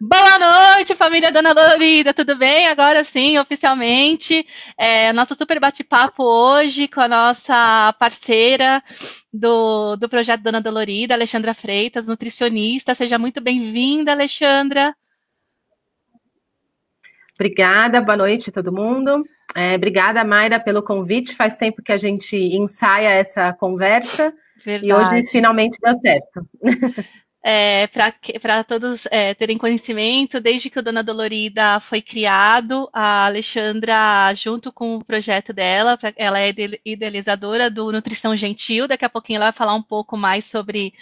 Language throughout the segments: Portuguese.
Boa noite, família Dona Dolorida, tudo bem? Agora sim, oficialmente, nosso super bate-papo hoje com a nossa parceira do projeto Dona Dolorida, Alexandra Freitas, nutricionista. Seja muito bem-vinda, Alexandra. Obrigada, boa noite a todo mundo. Obrigada, Mayra, pelo convite. Faz tempo que a gente ensaia essa conversa. Verdade. E hoje finalmente deu certo. Para todos terem conhecimento, desde que o Dona Dolorida foi criado, a Alexandra, junto com o projeto dela, ela é idealizadora do Nutrição Gentil. Daqui a pouquinho ela vai falar um pouco mais sobre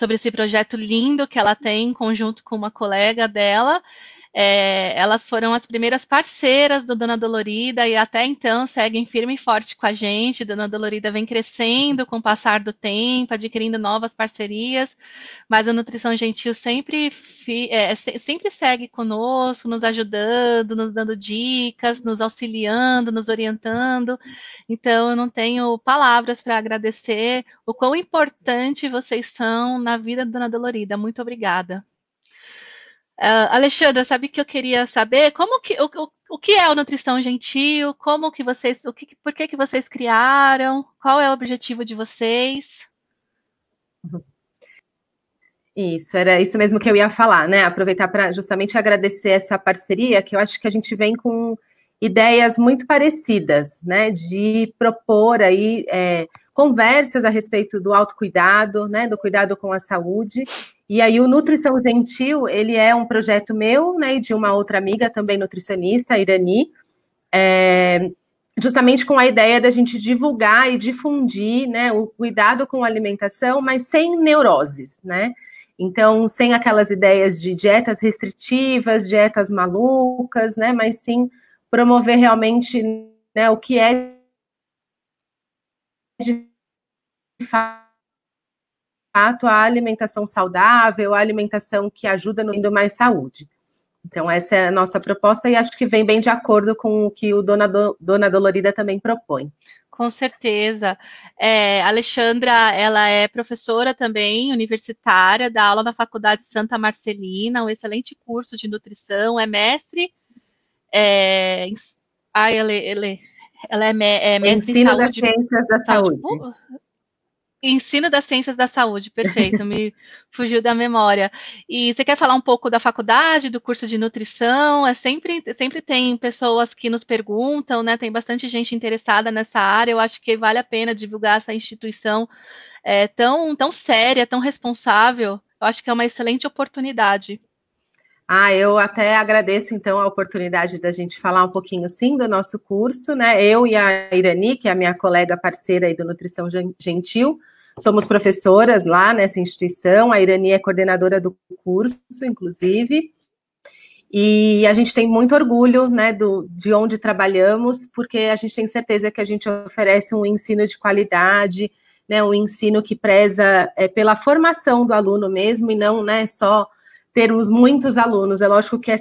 esse projeto lindo que ela tem, em conjunto com uma colega dela. Elas foram as primeiras parceiras do Dona Dolorida e até então seguem firme e forte com a gente. Dona Dolorida vem crescendo com o passar do tempo, adquirindo novas parcerias, mas a Nutrição Gentil sempre segue conosco, nos ajudando, nos dando dicas, nos auxiliando, nos orientando. Então, eu não tenho palavras para agradecer o quão importante vocês são na vida da Dona Dolorida. Muito obrigada. Alexandra, sabe que eu queria saber o que é o Nutrição Gentil, por que vocês criaram, qual é o objetivo de vocês? Isso, era isso mesmo que eu ia falar, né? Aproveitar para justamente agradecer essa parceria, que eu acho que a gente vem com ideias muito parecidas, né? De propor aí conversas a respeito do autocuidado, né? Do cuidado com a saúde. E aí o Nutrição Gentil, ele é um projeto meu, né? E de uma outra amiga também nutricionista, a Irani, justamente com a ideia da gente divulgar e difundir, né? O cuidado com a alimentação, mas sem neuroses, né? Então, sem aquelas ideias de dietas restritivas, dietas malucas, né? Mas sim promover realmente, né, o que é de fato a alimentação saudável, a alimentação que ajuda no indo mais saúde. Então, essa é a nossa proposta e acho que vem bem de acordo com o que o Dona Dolorida também propõe. Com certeza. Alexandra, ela é professora também, universitária, dá aula na Faculdade Santa Marcelina, um excelente curso de nutrição, é mestre. Ela é mestre Ensino em saúde. das Ciências da Saúde. Ensino das Ciências da Saúde, perfeito, me fugiu da memória. E você quer falar um pouco da faculdade, do curso de nutrição? Sempre tem pessoas que nos perguntam, né? Tem bastante gente interessada nessa área. Eu acho que vale a pena divulgar essa instituição tão séria, tão responsável. Eu acho que é uma excelente oportunidade. Eu até agradeço, então, a oportunidade da gente falar um pouquinho, sim, do nosso curso, né? Eu e a Irani, que é a minha colega parceira aí do Nutrição Gentil, somos professoras lá nessa instituição. A Irani é coordenadora do curso, inclusive. E a gente tem muito orgulho, né, de onde trabalhamos, porque a gente tem certeza que a gente oferece um ensino de qualidade, né, um ensino que preza pela formação do aluno mesmo, e não, né, só termos muitos alunos. É lógico que é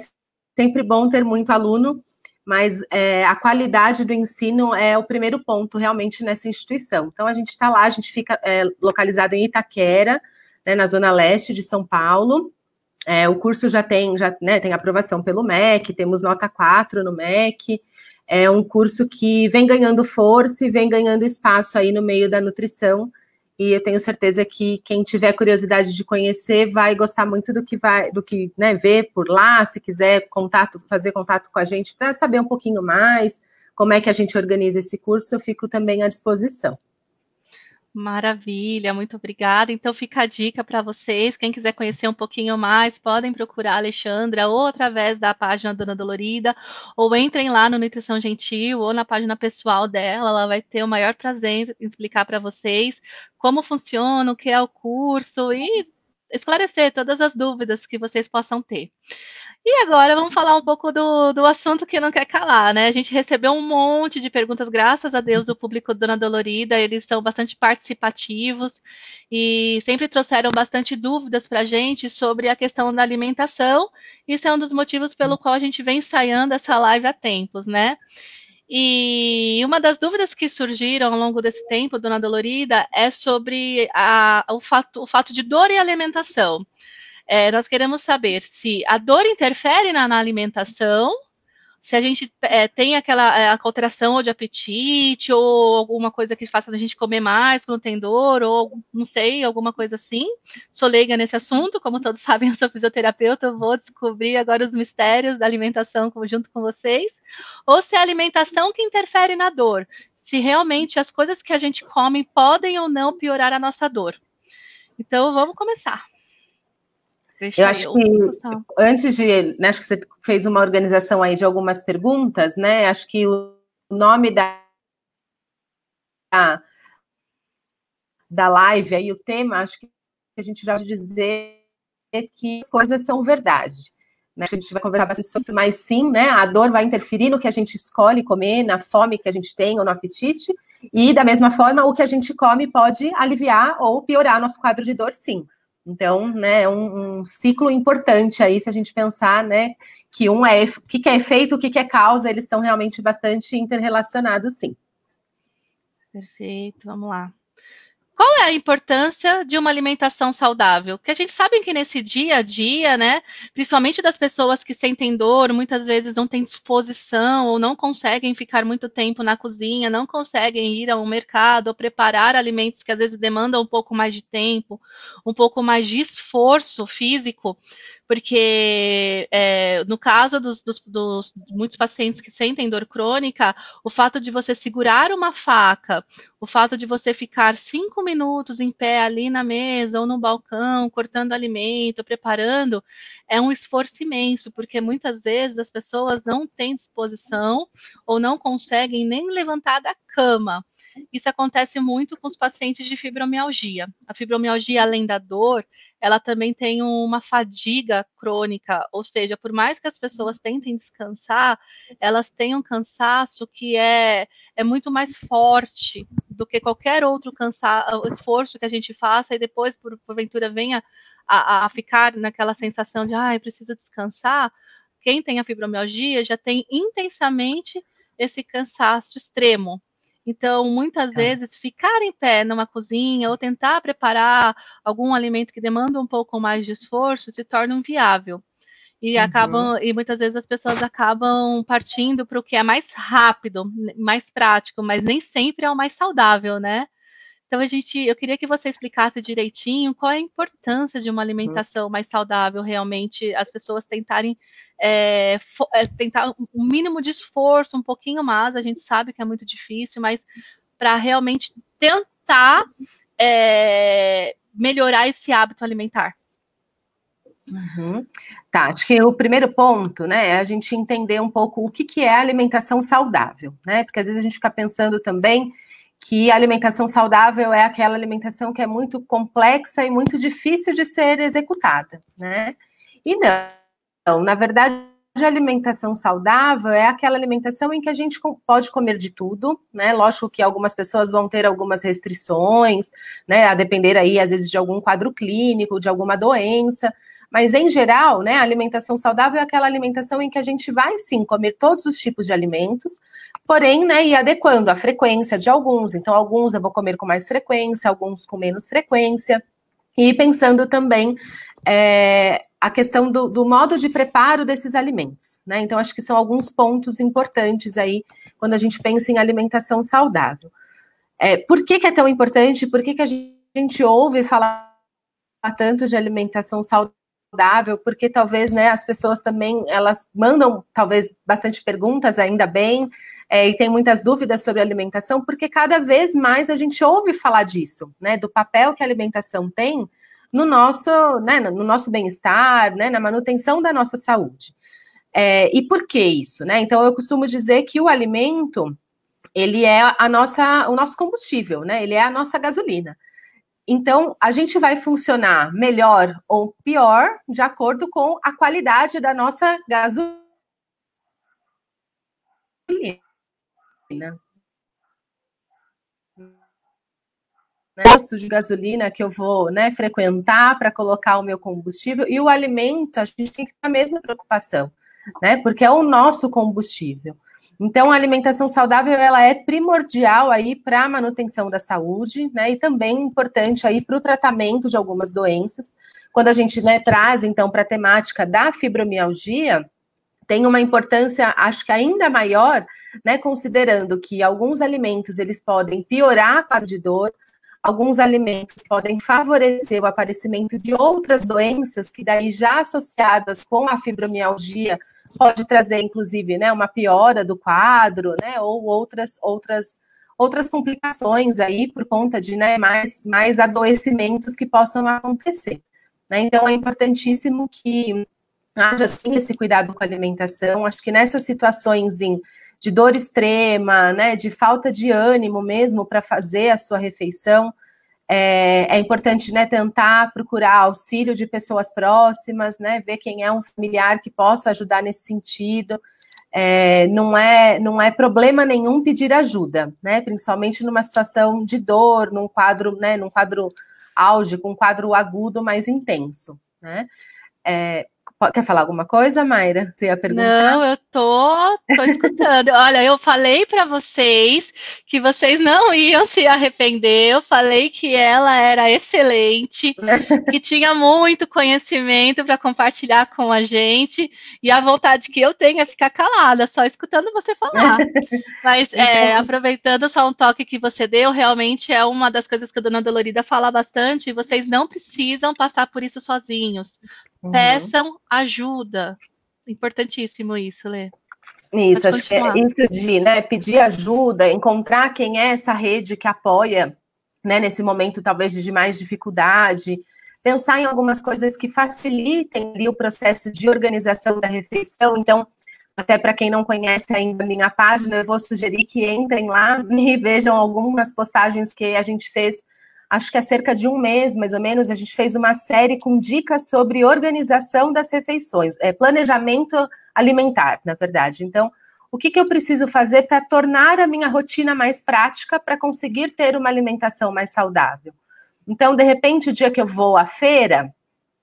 sempre bom ter muito aluno, mas a qualidade do ensino é o primeiro ponto realmente nessa instituição. Então, a gente está lá, a gente fica localizado em Itaquera, né, na zona leste de São Paulo. O curso já tem aprovação pelo MEC, temos nota 4 no MEC. É um curso que vem ganhando força e vem ganhando espaço aí no meio da nutrição. E eu tenho certeza que quem tiver curiosidade de conhecer vai gostar muito do que né, ver por lá. Se quiser fazer contato com a gente para saber um pouquinho mais como é que a gente organiza esse curso, eu fico também à disposição. Maravilha, muito obrigada. Então fica a dica para vocês, quem quiser conhecer um pouquinho mais, podem procurar a Alexandra ou através da página Dona Dolorida, ou entrem lá no Nutrição Gentil ou na página pessoal dela, ela vai ter o maior prazer em explicar para vocês como funciona, o que é o curso e esclarecer todas as dúvidas que vocês possam ter. E agora vamos falar um pouco do assunto que não quer calar, né? A gente recebeu um monte de perguntas, graças a Deus, do público Dona Dolorida, eles são bastante participativos e sempre trouxeram bastante dúvidas para a gente sobre a questão da alimentação. Isso é um dos motivos pelo qual a gente vem ensaiando essa live há tempos, né? E uma das dúvidas que surgiram ao longo desse tempo, Dona Dolorida, é sobre o fato de dor e alimentação. Nós queremos saber se a dor interfere na alimentação, se a gente tem aquela alteração ou de apetite, ou alguma coisa que faça a gente comer mais quando tem dor, ou não sei, alguma coisa assim. Sou leiga nesse assunto, como todos sabem, eu sou fisioterapeuta, eu vou descobrir agora os mistérios da alimentação junto com vocês. Ou se é a alimentação que interfere na dor, se realmente as coisas que a gente come podem ou não piorar a nossa dor. Então, vamos começar. Eu acho que antes de, né, acho que você fez uma organização aí de algumas perguntas, né? Acho que o nome da live aí, o tema, acho que a gente já pode dizer que as coisas são verdade. Né? A gente vai conversar bastante sobre isso, mas sim, né? A dor vai interferir no que a gente escolhe comer, na fome que a gente tem ou no apetite, e da mesma forma, o que a gente come pode aliviar ou piorar nosso quadro de dor, sim. Então, né, é um ciclo importante aí, se a gente pensar, né, que o que é efeito, o que é causa, eles estão realmente bastante interrelacionados, sim. Perfeito, vamos lá. Qual é a importância de uma alimentação saudável? Porque a gente sabe que nesse dia a dia, né, principalmente das pessoas que sentem dor, muitas vezes não têm disposição ou não conseguem ficar muito tempo na cozinha, não conseguem ir ao mercado ou preparar alimentos que às vezes demandam um pouco mais de tempo, um pouco mais de esforço físico, porque no caso dos muitos pacientes que sentem dor crônica, o fato de você segurar uma faca, o fato de você ficar 5 minutos em pé ali na mesa ou no balcão, cortando alimento, preparando, é um esforço imenso, porque muitas vezes as pessoas não têm disposição ou não conseguem nem levantar da cama. Isso acontece muito com os pacientes de fibromialgia. A fibromialgia, além da dor, ela também tem uma fadiga crônica, ou seja, por mais que as pessoas tentem descansar, elas têm um cansaço que é muito mais forte do que qualquer outro esforço que a gente faça e depois, porventura, venha a ficar naquela sensação de, preciso descansar. Quem tem a fibromialgia já tem intensamente esse cansaço extremo. Então, muitas vezes, ficar em pé numa cozinha ou tentar preparar algum alimento que demanda um pouco mais de esforço se torna inviável. E e muitas vezes as pessoas acabam partindo para o que é mais rápido, mais prático, mas nem sempre é o mais saudável, né? Então, eu queria que você explicasse direitinho qual é a importância de uma alimentação mais saudável, realmente, as pessoas tentarem tentar um mínimo de esforço, um pouquinho mais, a gente sabe que é muito difícil, mas para realmente tentar melhorar esse hábito alimentar. Tá, acho que o primeiro ponto, né, é a gente entender um pouco o que é alimentação saudável, né? Porque às vezes a gente fica pensando também que a alimentação saudável é aquela alimentação que é muito complexa e muito difícil de ser executada, né? E não, na verdade, a alimentação saudável é aquela alimentação em que a gente pode comer de tudo, né? Lógico que algumas pessoas vão ter algumas restrições, né? A depender aí, às vezes, de algum quadro clínico, de alguma doença. Mas, em geral, né, a alimentação saudável é aquela alimentação em que a gente vai, sim, comer todos os tipos de alimentos, porém, né, ir adequando a frequência de alguns. Então, alguns eu vou comer com mais frequência, alguns com menos frequência. E pensando também a questão do modo de preparo desses alimentos, né? Então, acho que são alguns pontos importantes aí quando a gente pensa em alimentação saudável. Por que é tão importante? Por que a gente ouve falar tanto de alimentação saudável? Porque talvez, né, as pessoas também, elas mandam talvez bastante perguntas, ainda bem, e tem muitas dúvidas sobre alimentação, porque cada vez mais a gente ouve falar disso, né, do papel que a alimentação tem no nosso bem-estar, né, na manutenção da nossa saúde. E por que isso, né? Então eu costumo dizer que o alimento, ele é o nosso combustível, né? Ele é a nossa gasolina. Então, a gente vai funcionar melhor ou pior de acordo com a qualidade da nossa gasolina. Posto de gasolina que eu vou, né, frequentar para colocar o meu combustível, e o alimento, a gente tem que ter a mesma preocupação, né? Porque é o nosso combustível. Então, a alimentação saudável, ela é primordial aí para a manutenção da saúde, né, e também importante aí para o tratamento de algumas doenças. Quando a gente, né, traz, então, para a temática da fibromialgia, tem uma importância, acho que ainda maior, né, considerando que alguns alimentos, eles podem piorar a quadro de dor, alguns alimentos podem favorecer o aparecimento de outras doenças que daí já associadas com a fibromialgia pode trazer, inclusive, né, uma piora do quadro, né, ou outras complicações aí por conta de, né, mais adoecimentos que possam acontecer. Né? Então, é importantíssimo que haja, sim, esse cuidado com a alimentação. Acho que nessas situações de dor extrema, né, de falta de ânimo mesmo para fazer a sua refeição, é importante, né, tentar procurar auxílio de pessoas próximas, né, ver quem é um familiar que possa ajudar nesse sentido. Não é problema nenhum pedir ajuda, né, principalmente numa situação de dor, num quadro álgico, um quadro agudo mais intenso, né. Quer falar alguma coisa, Mayra? Você ia perguntar? Não, eu tô escutando. Olha, eu falei para vocês que vocês não iam se arrepender. Eu falei que ela era excelente, que tinha muito conhecimento para compartilhar com a gente, e a vontade que eu tenho é ficar calada, só escutando você falar. Mas aproveitando só um toque que você deu, realmente é uma das coisas que a dona Dolorida fala bastante. Vocês não precisam passar por isso sozinhos. Peçam ajuda. Importantíssimo isso, Lê. Isso, acho que é isso de, né, pedir ajuda, encontrar quem é essa rede que apoia, né, nesse momento talvez de mais dificuldade, pensar em algumas coisas que facilitem ali o processo de organização da refeição. Então, até para quem não conhece ainda a minha página, eu vou sugerir que entrem lá e vejam algumas postagens que a gente fez. Acho que há cerca de um mês, mais ou menos, a gente fez uma série com dicas sobre organização das refeições, planejamento alimentar, na verdade. Então, o que eu preciso fazer para tornar a minha rotina mais prática para conseguir ter uma alimentação mais saudável? Então, de repente, o dia que eu vou à feira,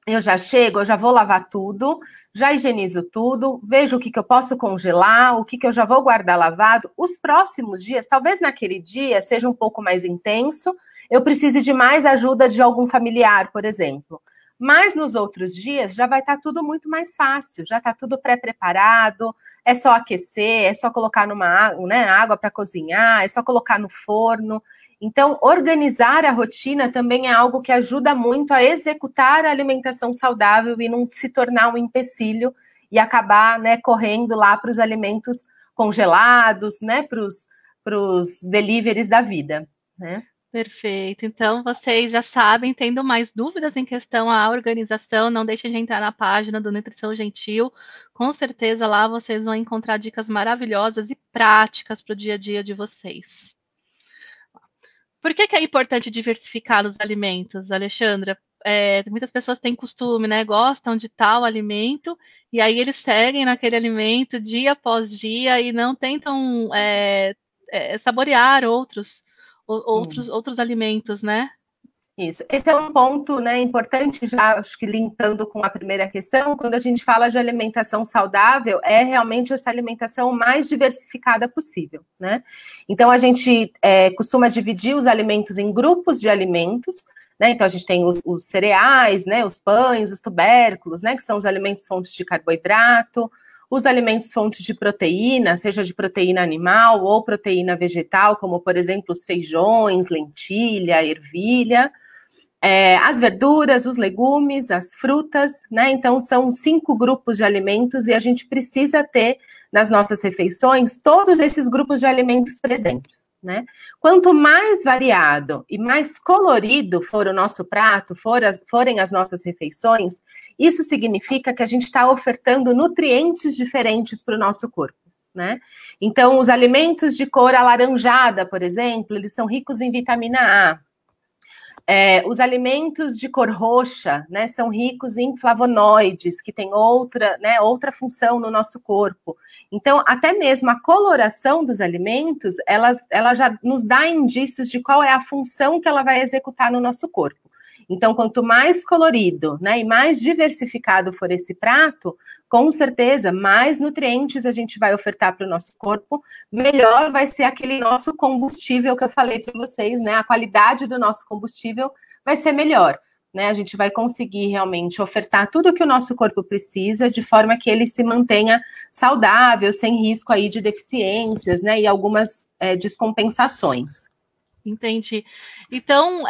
eu já chego, eu já vou lavar tudo, já higienizo tudo, vejo o que eu posso congelar, o que eu já vou guardar lavado. Os próximos dias, talvez naquele dia seja um pouco mais intenso, eu precise de mais ajuda de algum familiar, por exemplo. Mas nos outros dias já vai estar tudo muito mais fácil, já está tudo pré-preparado, é só aquecer, é só colocar água para cozinhar, é só colocar no forno. Então, organizar a rotina também é algo que ajuda muito a executar a alimentação saudável e não se tornar um empecilho e acabar, né, correndo lá para os alimentos congelados, né, para os deliveries da vida, né? Perfeito. Então, vocês já sabem, tendo mais dúvidas em questão à organização, não deixem de entrar na página do Nutrição Gentil. Com certeza lá vocês vão encontrar dicas maravilhosas e práticas para o dia a dia de vocês. Por que é importante diversificar nos alimentos, Alexandra? Muitas pessoas têm costume, né? Gostam de tal alimento e aí eles seguem naquele alimento dia após dia e não tentam saborear outros alimentos, né? Isso. Esse é um ponto, né, importante, já acho que linkando com a primeira questão, quando a gente fala de alimentação saudável, é realmente essa alimentação mais diversificada possível, né? Então, a gente costuma dividir os alimentos em grupos de alimentos, né? Então, a gente tem os cereais, né, os pães, os tubérculos, né, que são os alimentos fontes de carboidrato, os alimentos fontes de proteína, seja de proteína animal ou proteína vegetal, como, por exemplo, os feijões, lentilha, ervilha, as verduras, os legumes, as frutas, né? Então, são 5 grupos de alimentos e a gente precisa ter nas nossas refeições todos esses grupos de alimentos presentes, né? Quanto mais variado e mais colorido for o nosso prato, forem as nossas refeições, isso significa que a gente está ofertando nutrientes diferentes para o nosso corpo, né? Então, os alimentos de cor alaranjada, por exemplo, eles são ricos em vitamina A. Os alimentos de cor roxa, né, são ricos em flavonoides, que tem outra função no nosso corpo. Então, até mesmo a coloração dos alimentos, ela já nos dá indícios de qual é a função que ela vai executar no nosso corpo. Então, quanto mais colorido, né, e mais diversificado for esse prato, com certeza, mais nutrientes a gente vai ofertar para o nosso corpo, melhor vai ser aquele nosso combustível que eu falei para vocês, né? A qualidade do nosso combustível vai ser melhor, né? A gente vai conseguir realmente ofertar tudo o que o nosso corpo precisa, de forma que ele se mantenha saudável, sem risco aí de deficiências, né? E algumas descompensações. Entendi. Então,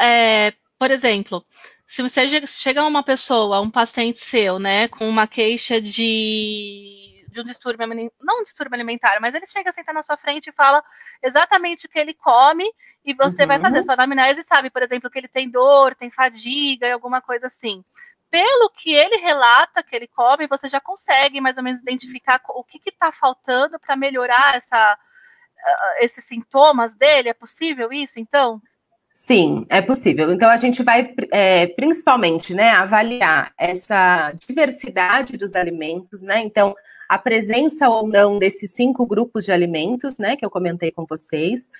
por exemplo, se você chega uma pessoa, um paciente seu, né, com uma queixa de um distúrbio, não um distúrbio alimentar, mas ele chega a sentar na sua frente e fala exatamente o que ele come e você vai fazer sua anamnese e sabe, por exemplo, que ele tem dor, tem fadiga e alguma coisa assim. Pelo que ele relata que ele come, você já consegue mais ou menos identificar o que está faltando para melhorar esses sintomas dele? É possível isso, então? Sim, é possível. Então, a gente vai, principalmente, né, avaliar essa diversidade dos alimentos, né? Então, a presença ou não desses 5 grupos de alimentos, né, que eu comentei com vocês.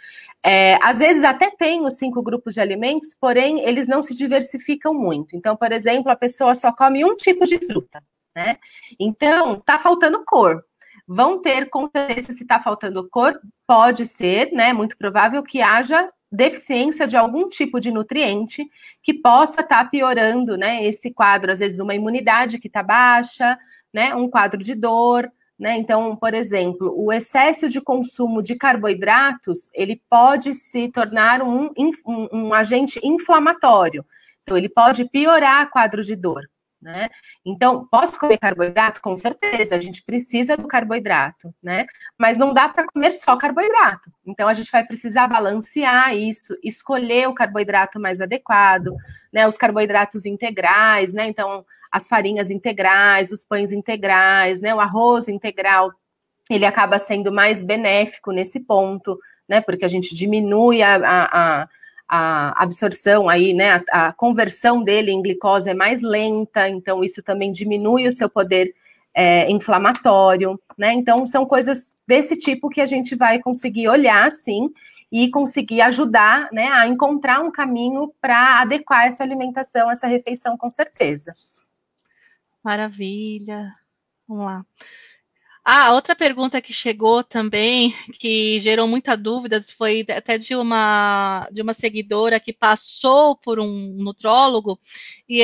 Às vezes até tem os 5 grupos de alimentos, porém, eles não se diversificam muito. Então, por exemplo, a pessoa só come um tipo de fruta, né? Então, tá faltando cor. Vão ter, com certeza, se está faltando cor, pode ser, né, muito provável que haja deficiência de algum tipo de nutriente que possa estar piorando, né, esse quadro, às vezes uma imunidade que está baixa, né, um quadro de dor, né, então, por exemplo, o excesso de consumo de carboidratos, ele pode se tornar um agente inflamatório, então ele pode piorar quadro de dor, né? Então, posso comer carboidrato? Com certeza, a gente precisa do carboidrato, né? Mas não dá para comer só carboidrato. Então, a gente vai precisar balancear isso, escolher o carboidrato mais adequado, né? Os carboidratos integrais, né? Então, as farinhas integrais, os pães integrais, né? O arroz integral, ele acaba sendo mais benéfico nesse ponto, né? Porque a gente diminui a absorção aí, né, a conversão dele em glicose é mais lenta, então isso também diminui o seu poder inflamatório, né, então são coisas desse tipo que a gente vai conseguir olhar, sim, e conseguir ajudar, né, a encontrar um caminho para adequar essa alimentação, essa refeição, com certeza. Maravilha, vamos lá. Outra pergunta que chegou também, que gerou muita dúvida, foi até de uma seguidora que passou por um nutrólogo e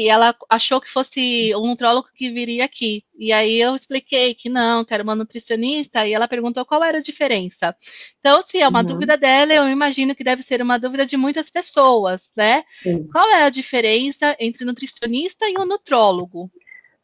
ela achou que fosse um nutrólogo que viria aqui. E aí eu expliquei que não, que era uma nutricionista, e ela perguntou qual era a diferença. Então, se é uma dúvida dela, eu imagino que deve ser uma dúvida de muitas pessoas, né? Sim. Qual é a diferença entre nutricionista e um nutrólogo?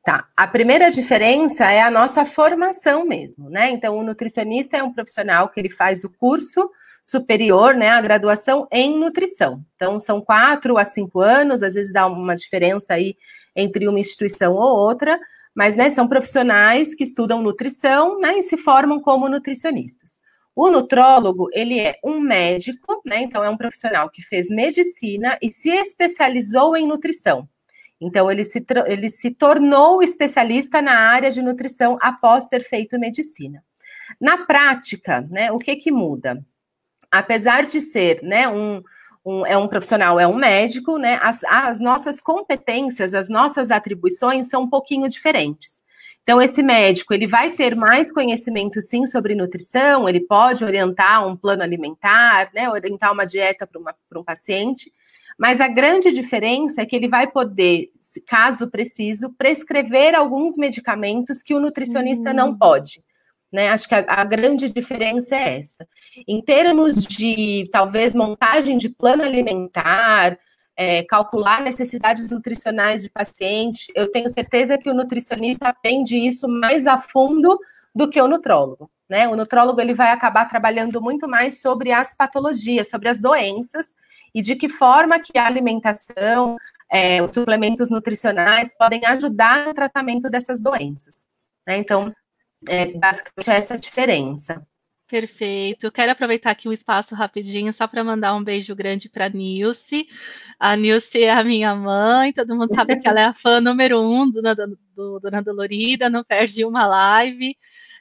Tá, a primeira diferença é a nossa formação mesmo, né? Então, o nutricionista é um profissional que ele faz o curso superior, né, a graduação em nutrição. Então, são 4 a 5 anos, às vezes dá uma diferença aí entre uma instituição ou outra, mas, né, são profissionais que estudam nutrição, né, e se formam como nutricionistas. O nutrólogo, ele é um médico, né, então é um profissional que fez medicina e se especializou em nutrição. Então, ele se tornou especialista na área de nutrição após ter feito medicina. Na prática, né, o que muda? Apesar de ser, né, um profissional, é um médico, né, as nossas competências, as nossas atribuições são um pouquinho diferentes. Então, esse médico, ele vai ter mais conhecimento, sim, sobre nutrição, ele pode orientar um plano alimentar, né, orientar uma dieta para um paciente, mas a grande diferença é que ele vai poder, caso preciso, prescrever alguns medicamentos que o nutricionista não pode, né? Acho que a grande diferença é essa. Em termos de, talvez, montagem de plano alimentar, calcular necessidades nutricionais de paciente, eu tenho certeza que o nutricionista aprende isso mais a fundo do que o nutrólogo, né? O nutrólogo, ele vai acabar trabalhando muito mais sobre as patologias, sobre as doenças, e de que forma que a alimentação, os suplementos nutricionais podem ajudar no tratamento dessas doenças, né? Então, basicamente essa a diferença. Perfeito. Eu quero aproveitar aqui o espaço rapidinho só para mandar um beijo grande para a Nilce. A Nilce é a minha mãe, todo mundo sabe que ela é a fã número 1 do Dona Dolorida, não perde uma live.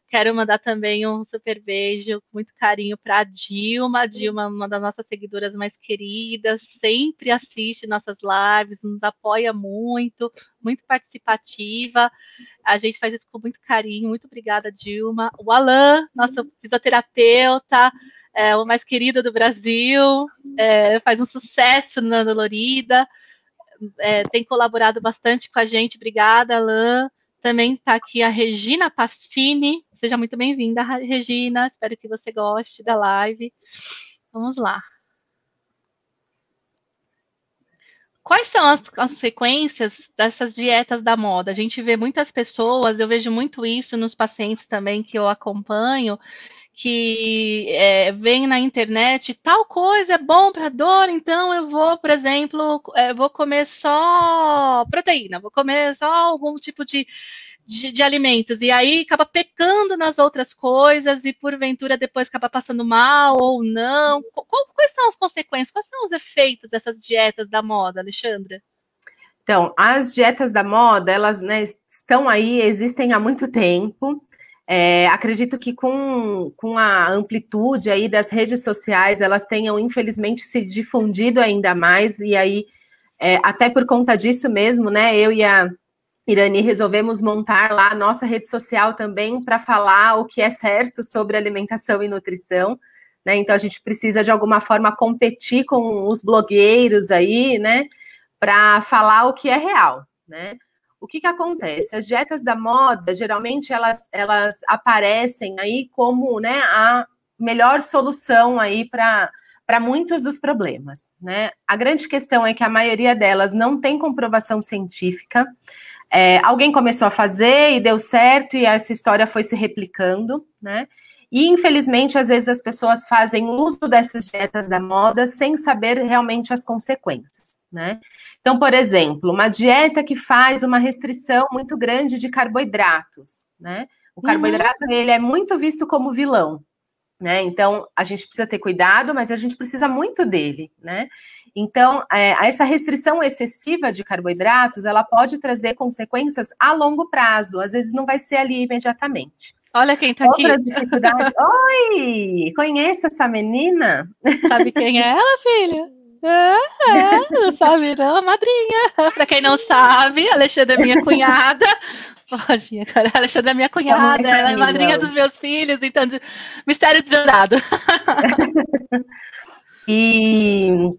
Quero mandar também um super beijo, com muito carinho para a Dilma. A Dilma, uma das nossas seguidoras mais queridas, sempre assiste nossas lives, nos apoia muito, muito participativa. A gente faz isso com muito carinho. Muito obrigada, Dilma. O Alan, nosso fisioterapeuta, o mais querido do Brasil, faz um sucesso na Dolorida, tem colaborado bastante com a gente. Obrigada, Alan. Também está aqui a Regina Passini. Seja muito bem-vinda, Regina. Espero que você goste da live. Vamos lá. Quais são as consequências dessas dietas da moda? A gente vê muitas pessoas, eu vejo muito isso nos pacientes também que eu acompanho, que vem na internet, tal coisa é bom para dor, então eu vou, por exemplo, vou comer só proteína, vou comer só algum tipo de alimentos, e aí acaba pecando nas outras coisas, e porventura depois acaba passando mal ou não. Quais são as consequências, quais são os efeitos dessas dietas da moda, Alexandra? Então, as dietas da moda, elas, né, estão aí, existem há muito tempo. Acredito que com a amplitude aí das redes sociais, elas tenham, infelizmente, se difundido ainda mais, e aí, até por conta disso mesmo, né, eu e a Irani resolvemos montar lá a nossa rede social também para falar o que é certo sobre alimentação e nutrição, né, então a gente precisa, de alguma forma, competir com os blogueiros aí, né, para falar o que é real, né. O que acontece? As dietas da moda, geralmente, elas aparecem aí como, né, a melhor solução aí para muitos dos problemas, né? A grande questão é que a maioria delas não tem comprovação científica. Alguém começou a fazer e deu certo, e essa história foi se replicando, né? E, infelizmente, às vezes as pessoas fazem uso dessas dietas da moda sem saber realmente as consequências, né? Então, por exemplo, uma dieta que faz uma restrição muito grande de carboidratos, né? O carboidrato, ele é muito visto como vilão, né? Então, a gente precisa ter cuidado, mas a gente precisa muito dele, né? Então, essa restrição excessiva de carboidratos, ela pode trazer consequências a longo prazo, às vezes não vai ser ali imediatamente. Olha quem tá Outra aqui. dificuldade... Oi! Conhece essa menina? Sabe quem é ela, filha? Não sabe não, a madrinha. Para quem não sabe, a Alexandra é minha cunhada. Pode, agora a Alexandra é minha cunhada, ela é madrinha dos meus filhos, então, mistério desvendado. E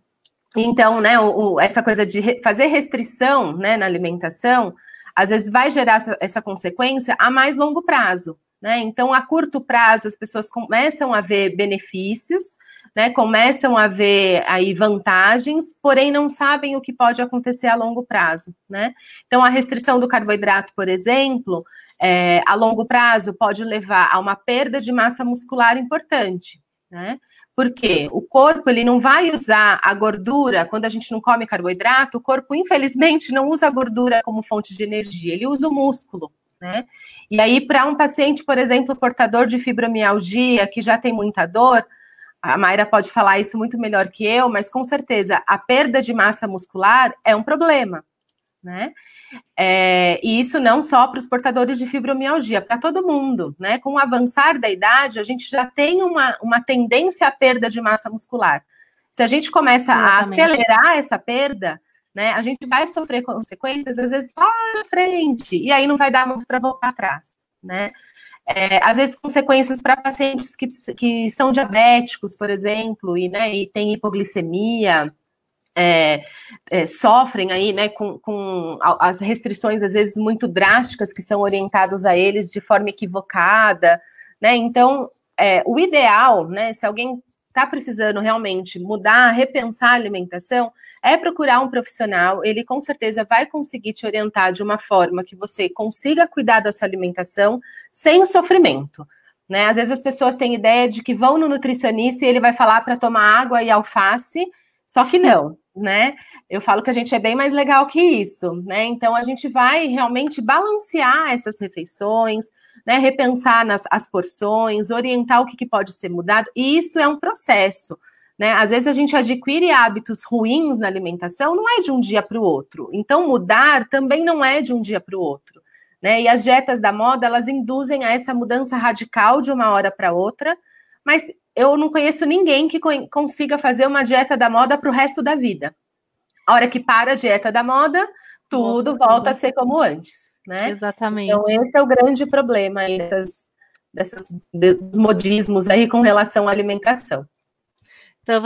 então, né, essa coisa de fazer restrição, né, na alimentação, às vezes vai gerar essa consequência a mais longo prazo, né? Então, a curto prazo, as pessoas começam a ver benefícios, né, começam a ver aí vantagens, porém não sabem o que pode acontecer a longo prazo, né? Então, a restrição do carboidrato, por exemplo, a longo prazo pode levar a uma perda de massa muscular importante, né? Porque o corpo, ele não vai usar a gordura, quando a gente não come carboidrato, o corpo, infelizmente, não usa a gordura como fonte de energia, ele usa o músculo, né? E aí, para um paciente, por exemplo, portador de fibromialgia, que já tem muita dor, a Mayra pode falar isso muito melhor que eu, mas com certeza a perda de massa muscular é um problema, né? E isso não só para os portadores de fibromialgia, para todo mundo, né? Com o avançar da idade, a gente já tem uma tendência à perda de massa muscular. Se a gente começa a acelerar essa perda, né, a gente vai sofrer consequências, às vezes, lá na frente, e aí não vai dar muito para voltar atrás, né? Às vezes, consequências para pacientes que são diabéticos, por exemplo, e têm hipoglicemia, sofrem aí, né, com as restrições, às vezes, muito drásticas que são orientadas a eles de forma equivocada, né? Então, o ideal, né, se alguém está precisando realmente mudar, repensar a alimentação, é procurar um profissional, ele com certeza vai conseguir te orientar de uma forma que você consiga cuidar da sua alimentação sem o sofrimento, né? Às vezes as pessoas têm ideia de que vão no nutricionista e ele vai falar para tomar água e alface, só que não, né? Eu falo que a gente é bem mais legal que isso, né? Então a gente vai realmente balancear essas refeições, né? Repensar as porções, orientar o que pode ser mudado, e isso é um processo, né? Às vezes a gente adquire hábitos ruins na alimentação, não é de um dia para o outro. Então, mudar também não é de um dia para o outro, né? E as dietas da moda, elas induzem a essa mudança radical de uma hora para outra, mas eu não conheço ninguém que consiga fazer uma dieta da moda para o resto da vida. A hora que para a dieta da moda, tudo volta a ser como antes, né? Exatamente. Então, esse é o grande problema aí desses modismos aí com relação à alimentação. Então,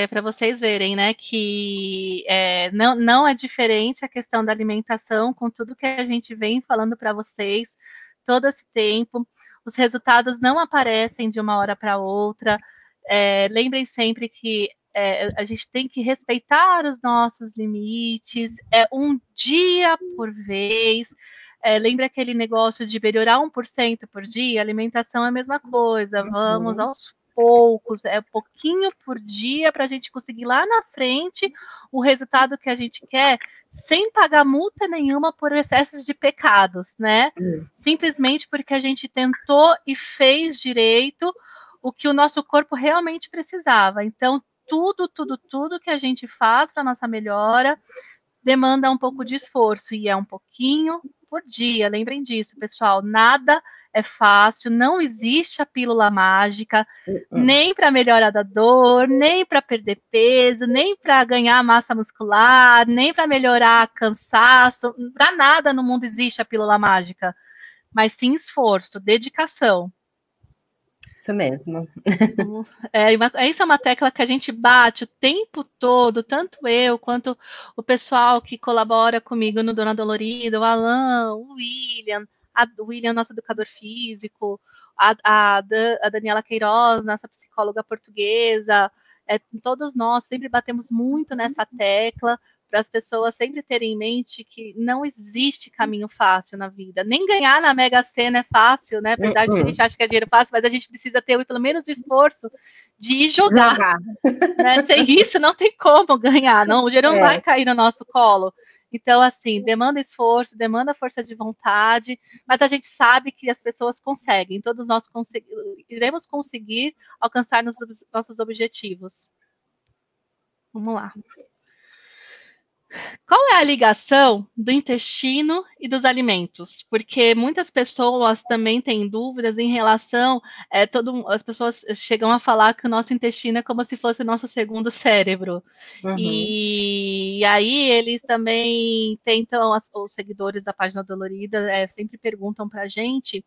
para vocês verem, né, que não é diferente a questão da alimentação com tudo que a gente vem falando para vocês todo esse tempo. Os resultados não aparecem de uma hora para outra. Lembrem sempre que a gente tem que respeitar os nossos limites, um dia por vez. Lembra aquele negócio de melhorar 1% por dia? A alimentação é a mesma coisa. Vamos aos poucos, pouquinho por dia para a gente conseguir lá na frente o resultado que a gente quer, sem pagar multa nenhuma por excessos de pecados, né? Simplesmente porque a gente tentou e fez direito o que o nosso corpo realmente precisava. Então, tudo que a gente faz para nossa melhora demanda um pouco de esforço, e é um pouquinho por dia. Lembrem disso, pessoal, nada é fácil, não existe a pílula mágica, nem para melhorar da dor, nem para perder peso, nem para ganhar massa muscular, nem para melhorar cansaço, para nada no mundo existe a pílula mágica, mas sim esforço, dedicação. Isso mesmo. Isso é uma tecla que a gente bate o tempo todo, tanto eu quanto o pessoal que colabora comigo no Dona Dolorida, o Alan, o William, nosso educador físico, a Daniela Queiroz, nossa psicóloga portuguesa, todos nós sempre batemos muito nessa tecla, para as pessoas sempre terem em mente que não existe caminho fácil na vida. Nem ganhar na Mega Sena é fácil, né? Apesar de que a gente acha que é dinheiro fácil, mas a gente precisa ter pelo menos o esforço de ir jogar. Né? Sem isso, não tem como ganhar. Não, o dinheiro não vai cair no nosso colo. Então, assim, demanda esforço, demanda força de vontade, mas a gente sabe que as pessoas conseguem. Todos nós iremos conseguir alcançar nossos objetivos. Vamos lá. Qual é a ligação do intestino e dos alimentos? Porque muitas pessoas também têm dúvidas em relação. As pessoas chegam a falar que o nosso intestino é como se fosse o nosso segundo cérebro. E aí eles também tentam, os seguidores da página Dolorida sempre perguntam para a gente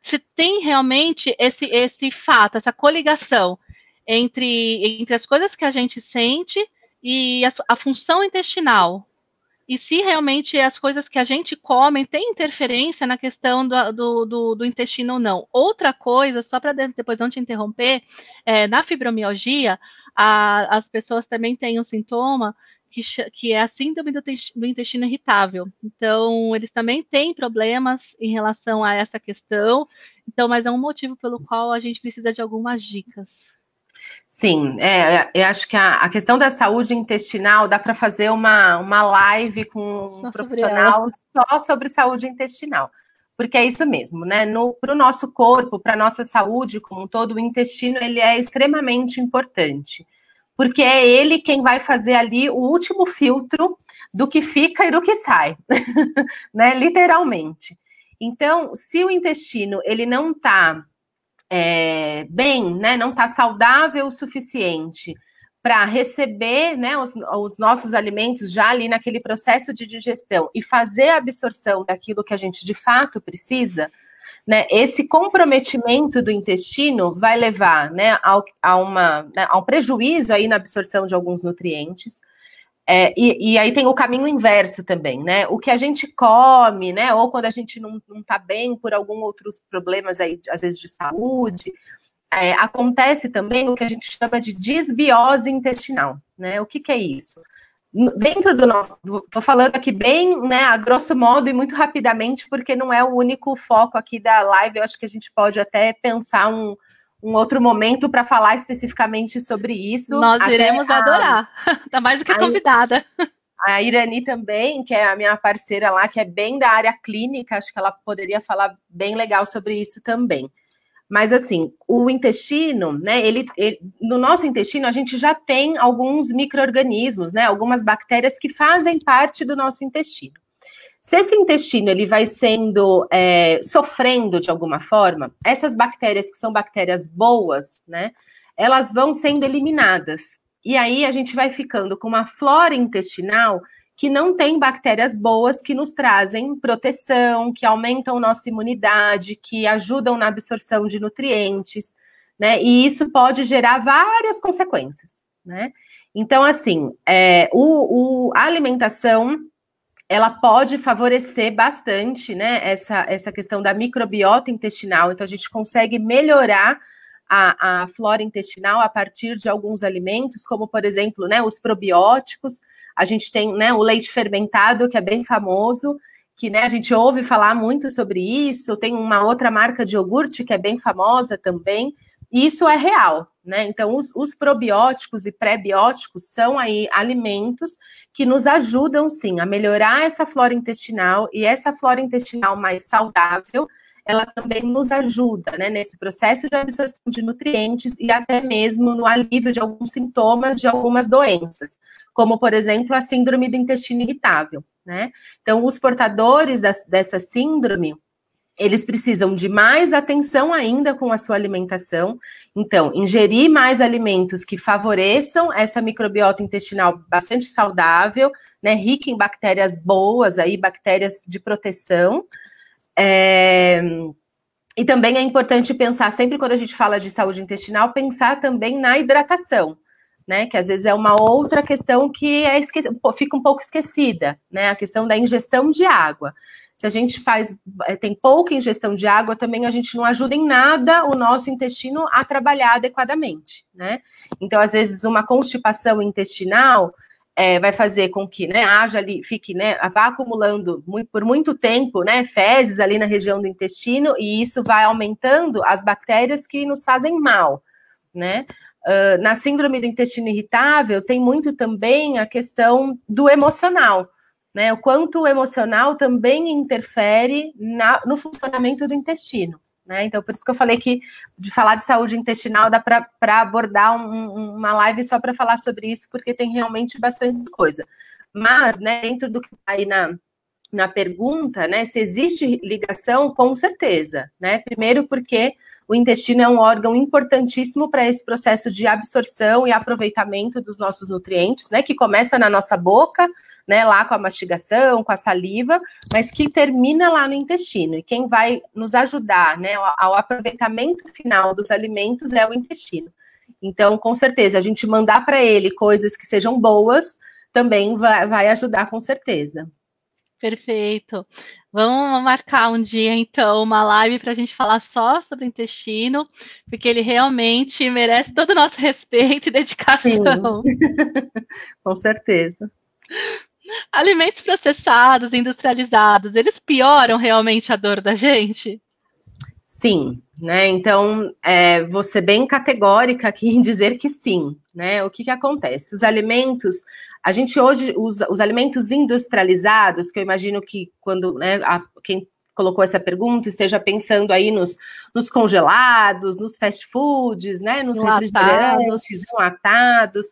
se tem realmente esse fato, essa coligação entre as coisas que a gente sente e a função intestinal, e se realmente as coisas que a gente come têm interferência na questão do intestino ou não. Outra coisa, só para depois não te interromper, na fibromialgia, as pessoas também têm um sintoma que é a síndrome do intestino irritável. Então, eles também têm problemas em relação a essa questão, então, mas é um motivo pelo qual a gente precisa de algumas dicas. Sim, eu acho que a questão da saúde intestinal dá para fazer uma live com um profissional só sobre saúde intestinal, porque é isso mesmo, né? Para o nosso corpo, para a nossa saúde como um todo, o intestino ele é extremamente importante, porque é ele quem vai fazer ali o último filtro do que fica e do que sai, né? Literalmente. Então, se o intestino ele não está bem, né, não está saudável o suficiente para receber, né, os nossos alimentos já ali naquele processo de digestão e fazer a absorção daquilo que a gente de fato precisa, né, esse comprometimento do intestino vai levar, né, a um prejuízo aí na absorção de alguns nutrientes. E aí tem o caminho inverso também, né? O que a gente come, né? Ou quando a gente não tá bem por algum outros problemas aí, às vezes de saúde, acontece também o que a gente chama de disbiose intestinal, né? O que é isso? Dentro do nosso, tô falando aqui bem, né, a grosso modo e muito rapidamente, porque não é o único foco aqui da live, eu acho que a gente pode até pensar um outro momento para falar especificamente sobre isso. Nós iremos adorar. Tá mais do que convidada. A Irani também, que é a minha parceira lá, que é bem da área clínica, acho que ela poderia falar bem legal sobre isso também. Mas, assim, o intestino, né, no nosso intestino, a gente já tem alguns micro-organismos, né, algumas bactérias que fazem parte do nosso intestino. Se esse intestino ele vai sendo sofrendo de alguma forma, essas bactérias que são bactérias boas, né, elas vão sendo eliminadas. E aí a gente vai ficando com uma flora intestinal que não tem bactérias boas que nos trazem proteção, que aumentam nossa imunidade, que ajudam na absorção de nutrientes, né? E isso pode gerar várias consequências, né? Então, assim, a alimentação, ela pode favorecer bastante, né, essa questão da microbiota intestinal. Então, a gente consegue melhorar a flora intestinal a partir de alguns alimentos, como, por exemplo, né, os probióticos. A gente tem, né, o leite fermentado, que é bem famoso, que, né, a gente ouve falar muito sobre isso. Tem uma outra marca de iogurte que é bem famosa também. E isso é real, né? Então, os probióticos e pré-bióticos são aí alimentos que nos ajudam, sim, a melhorar essa flora intestinal, e essa flora intestinal mais saudável, ela também nos ajuda, né, nesse processo de absorção de nutrientes e até mesmo no alívio de alguns sintomas de algumas doenças, como, por exemplo, a síndrome do intestino irritável, né? Então, os portadores dessa síndrome, eles precisam de mais atenção ainda com a sua alimentação. Então, ingerir mais alimentos que favoreçam essa microbiota intestinal bastante saudável, né, rica em bactérias boas, aí, bactérias de proteção. E também é importante pensar, sempre quando a gente fala de saúde intestinal, pensar também na hidratação, né, que às vezes é uma outra questão que fica um pouco esquecida, né, a questão da ingestão de água. Se a gente tem pouca ingestão de água, também a gente não ajuda em nada o nosso intestino a trabalhar adequadamente, né? Então, às vezes, uma constipação intestinal vai fazer com que, né, fique, né, vá acumulando por muito tempo, né, fezes ali na região do intestino, e isso vai aumentando as bactérias que nos fazem mal, né? Na síndrome do intestino irritável, tem muito também a questão do emocional, né, o quanto o emocional também interfere no funcionamento do intestino, né? Então, por isso que eu falei que de falar de saúde intestinal dá para abordar uma live só para falar sobre isso, porque tem realmente bastante coisa. Mas, né, dentro do que está aí na pergunta, né, se existe ligação, com certeza, né? Primeiro porque o intestino é um órgão importantíssimo para esse processo de absorção e aproveitamento dos nossos nutrientes, né, que começa na nossa boca, né, lá com a mastigação, com a saliva, mas que termina lá no intestino. E quem vai nos ajudar, né, ao aproveitamento final dos alimentos é o intestino. Então, com certeza, a gente mandar para ele coisas que sejam boas também vai ajudar, com certeza. Perfeito. Vamos marcar um dia, então, uma live para a gente falar só sobre o intestino, porque ele realmente merece todo o nosso respeito e dedicação. Sim. Com certeza. Alimentos processados, industrializados, eles pioram realmente a dor da gente? Sim, né? Então, vou ser bem categórica aqui em dizer que sim, né? O que acontece? Os alimentos, a gente hoje usa os alimentos industrializados, que eu imagino que quando, né, quem colocou essa pergunta esteja pensando aí nos congelados, nos fast foods, né? Nos refrigerantes, enlatados.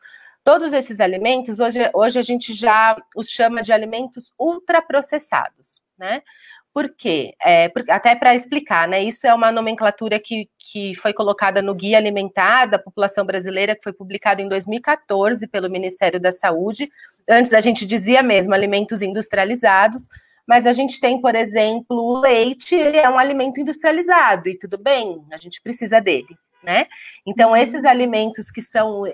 Todos esses alimentos, hoje a gente já os chama de alimentos ultraprocessados, né? Por quê? Até para explicar, né? Isso é uma nomenclatura que foi colocada no Guia Alimentar da População Brasileira, que foi publicado em 2014 pelo Ministério da Saúde. Antes a gente dizia mesmo alimentos industrializados, mas a gente tem, por exemplo, o leite, ele é um alimento industrializado, e tudo bem, a gente precisa dele, né? Então, esses alimentos que são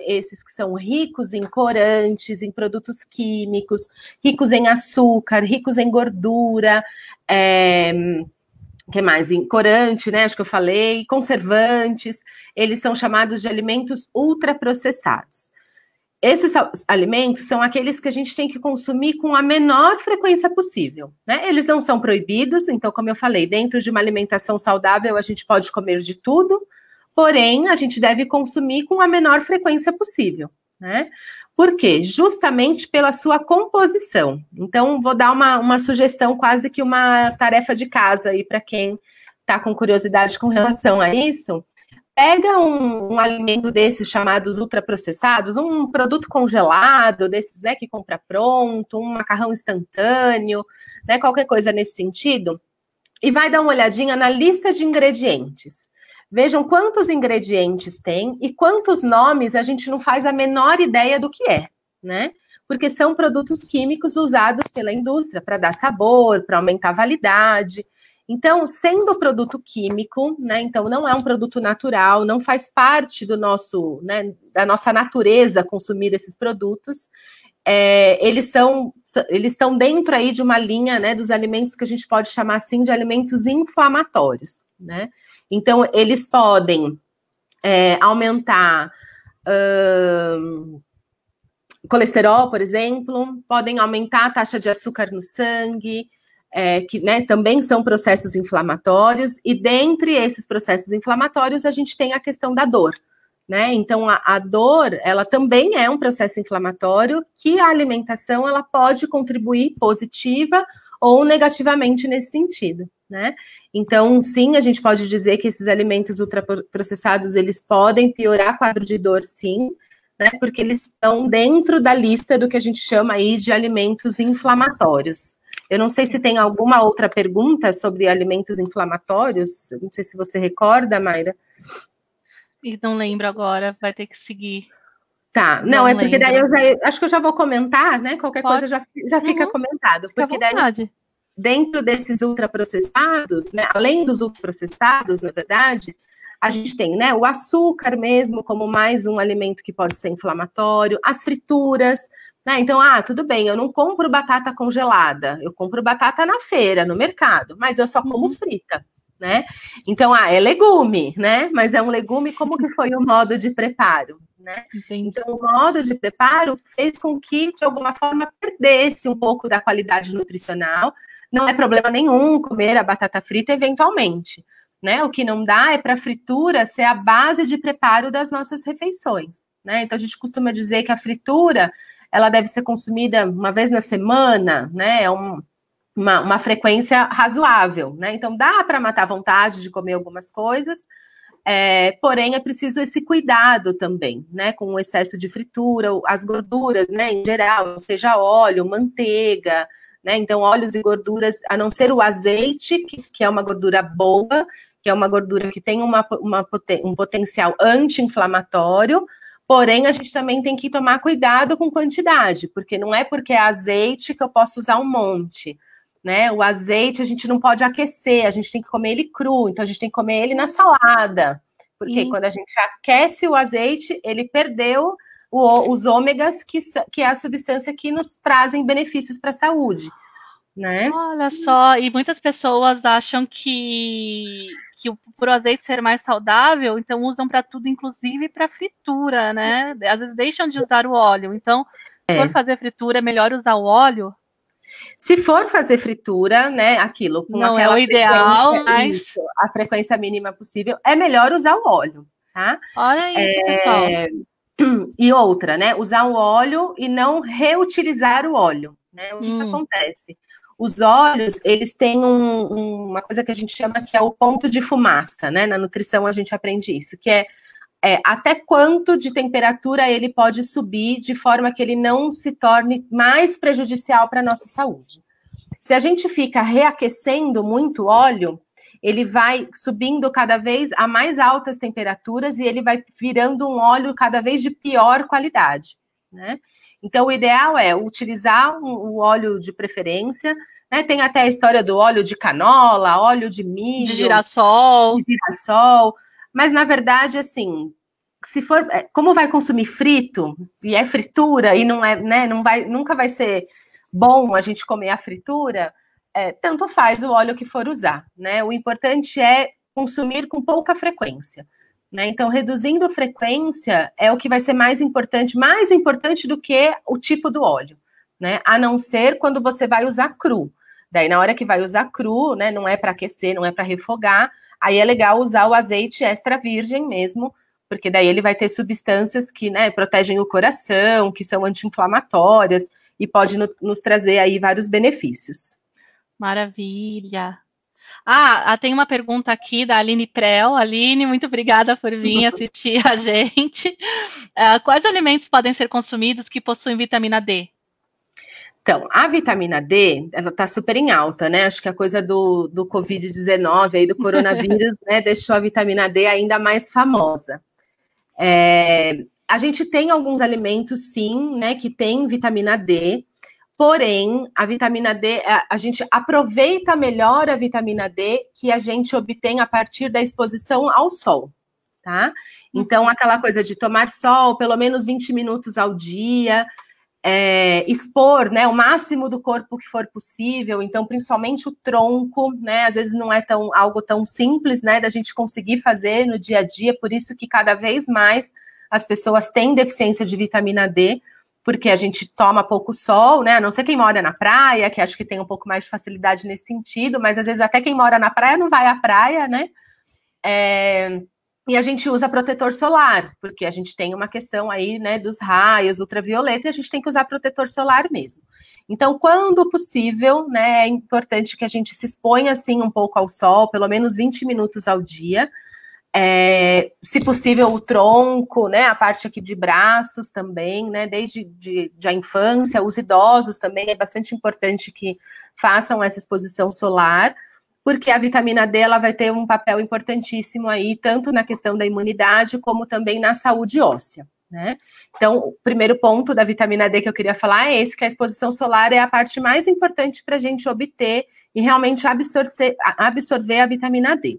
ricos em corantes, em produtos químicos, ricos em açúcar, ricos em gordura, que mais? Em corante, né? Acho que eu falei, conservantes, eles são chamados de alimentos ultraprocessados. Esses alimentos são aqueles que a gente tem que consumir com a menor frequência possível, né? Eles não são proibidos, então, como eu falei, dentro de uma alimentação saudável, a gente pode comer de tudo, porém, a gente deve consumir com a menor frequência possível, né? Por quê? Justamente pela sua composição. Então, vou dar uma sugestão, quase que uma tarefa de casa aí para quem está com curiosidade com relação a isso. pega um alimento desses chamados ultraprocessados, um produto congelado, desses, né, que compra pronto, um macarrão instantâneo, né, qualquer coisa nesse sentido, e vai dar uma olhadinha na lista de ingredientes. Vejam quantos ingredientes tem e quantos nomes a gente não faz a menor ideia do que é, né? Porque são produtos químicos usados pela indústria para dar sabor, para aumentar a validade. Então, sendo produto químico, né? Então, não é um produto natural, não faz parte do nosso, né, da nossa natureza consumir esses produtos. Eles estão dentro aí de uma linha, né, dos alimentos que a gente pode chamar assim de alimentos inflamatórios, né? Então, eles podem aumentar colesterol, por exemplo, podem aumentar a taxa de açúcar no sangue, que, né, também são processos inflamatórios, e dentre esses processos inflamatórios a gente tem a questão da dor, né? Então, a dor, ela também é um processo inflamatório que a alimentação, ela pode contribuir positiva ou negativamente nesse sentido, né? Então, sim, a gente pode dizer que esses alimentos ultraprocessados, eles podem piorar quadro de dor, sim, né? Porque eles estão dentro da lista do que a gente chama aí de alimentos inflamatórios. Eu não sei se tem alguma outra pergunta sobre alimentos inflamatórios, não sei se você recorda, Mayra. E não lembro agora, vai ter que seguir. Tá, não é porque daí acho que eu já vou comentar, né? Qualquer coisa já fica comentado. Porque daí, dentro desses ultraprocessados, né? Além dos ultraprocessados, na verdade, a gente tem, né, o açúcar mesmo como mais um alimento que pode ser inflamatório, as frituras, né? Então, tudo bem, eu não compro batata congelada, eu compro batata na feira, no mercado, mas eu só como frita, né? Então, é legume, né? Mas é um legume, como que foi o modo de preparo, né? Então, o modo de preparo fez com que, de alguma forma, perdesse um pouco da qualidade nutricional. Não é problema nenhum comer a batata frita eventualmente, né? O que não dá é para a fritura ser a base de preparo das nossas refeições, né? Então, a gente costuma dizer que a fritura, ela deve ser consumida uma vez na semana, né? É uma frequência razoável, né? Então, dá para matar a vontade de comer algumas coisas, porém, é preciso esse cuidado também, né? Com o excesso de fritura, as gorduras, né? Em geral, seja óleo, manteiga, né? Então, óleos e gorduras, a não ser o azeite, que é uma gordura boa, que é uma gordura que tem um potencial anti-inflamatório, porém, a gente também tem que tomar cuidado com quantidade, porque não é porque é azeite que eu posso usar um monte, né? O azeite a gente não pode aquecer, a gente tem que comer ele cru, então a gente tem que comer ele na salada, porque quando a gente aquece o azeite, ele perdeu os ômegas, que é a substância que nos trazem benefícios para a saúde, né? Olha só, e muitas pessoas acham que por o azeite ser mais saudável, então usam para tudo, inclusive para fritura, né? Às vezes deixam de usar o óleo. Então, se for fazer fritura, é melhor usar o óleo? Se for fazer fritura, né, aquilo com não aquela é o ideal, mas a frequência mínima possível, é melhor usar o óleo, tá? Olha isso, pessoal. E outra, né? Usar o óleo e não reutilizar o óleo, né? O que acontece? Os óleos, eles têm uma coisa que a gente chama que é o ponto de fumaça, né? Na nutrição a gente aprende isso, que é até quanto de temperatura ele pode subir de forma que ele não se torne mais prejudicial para a nossa saúde. Se a gente fica reaquecendo muito óleo, ele vai subindo cada vez a mais altas temperaturas e ele vai virando um óleo cada vez de pior qualidade, né? Então, o ideal é utilizar o óleo de preferência, né? Tem até a história do óleo de canola, óleo de milho, de girassol, mas na verdade, assim, se for, como vai consumir frito e é fritura e não é, né? Nunca vai ser bom a gente comer a fritura. Tanto faz o óleo que for usar, né? O importante é consumir com pouca frequência, né? Então, reduzindo a frequência é o que vai ser mais importante do que o tipo do óleo, né? A não ser quando você vai usar cru. Daí, na hora que vai usar cru, né? Não é para aquecer, não é para refogar, aí é legal usar o azeite extra virgem mesmo, porque daí ele vai ter substâncias que, né, protegem o coração, que são anti-inflamatórias e pode nos trazer aí vários benefícios. Maravilha. Tem uma pergunta aqui da Aline Prel. Aline, muito obrigada por vir assistir a gente. Quais alimentos podem ser consumidos que possuem vitamina D? Então, a vitamina D, ela tá super em alta, né? Acho que a coisa do Covid-19 aí, do coronavírus, né, deixou a vitamina D ainda mais famosa. A gente tem alguns alimentos, sim, né, que tem vitamina D, porém, a vitamina D, a gente aproveita melhor a vitamina D que a gente obtém a partir da exposição ao sol, tá? Então, aquela coisa de tomar sol pelo menos 20 minutos ao dia, expor, né, o máximo do corpo que for possível, então principalmente o tronco, né, às vezes não é algo tão simples, né, da gente conseguir fazer no dia a dia, por isso que cada vez mais as pessoas têm deficiência de vitamina D, porque a gente toma pouco sol, né, a não ser quem mora na praia, que acho que tem um pouco mais de facilidade nesse sentido, mas às vezes até quem mora na praia não vai à praia, né, e a gente usa protetor solar, porque a gente tem uma questão aí, né, dos raios ultravioleta, e a gente tem que usar protetor solar mesmo. Então, quando possível, né, é importante que a gente se exponha, assim, um pouco ao sol, pelo menos 20 minutos ao dia. Se possível, o tronco, né, a parte aqui de braços também, né, desde a infância, os idosos também, é bastante importante que façam essa exposição solar, porque a vitamina D ela vai ter um papel importantíssimo aí, tanto na questão da imunidade, como também na saúde óssea, né? Então, o primeiro ponto da vitamina D que eu queria falar é esse, que a exposição solar é a parte mais importante para a gente obter e realmente absorver a vitamina D.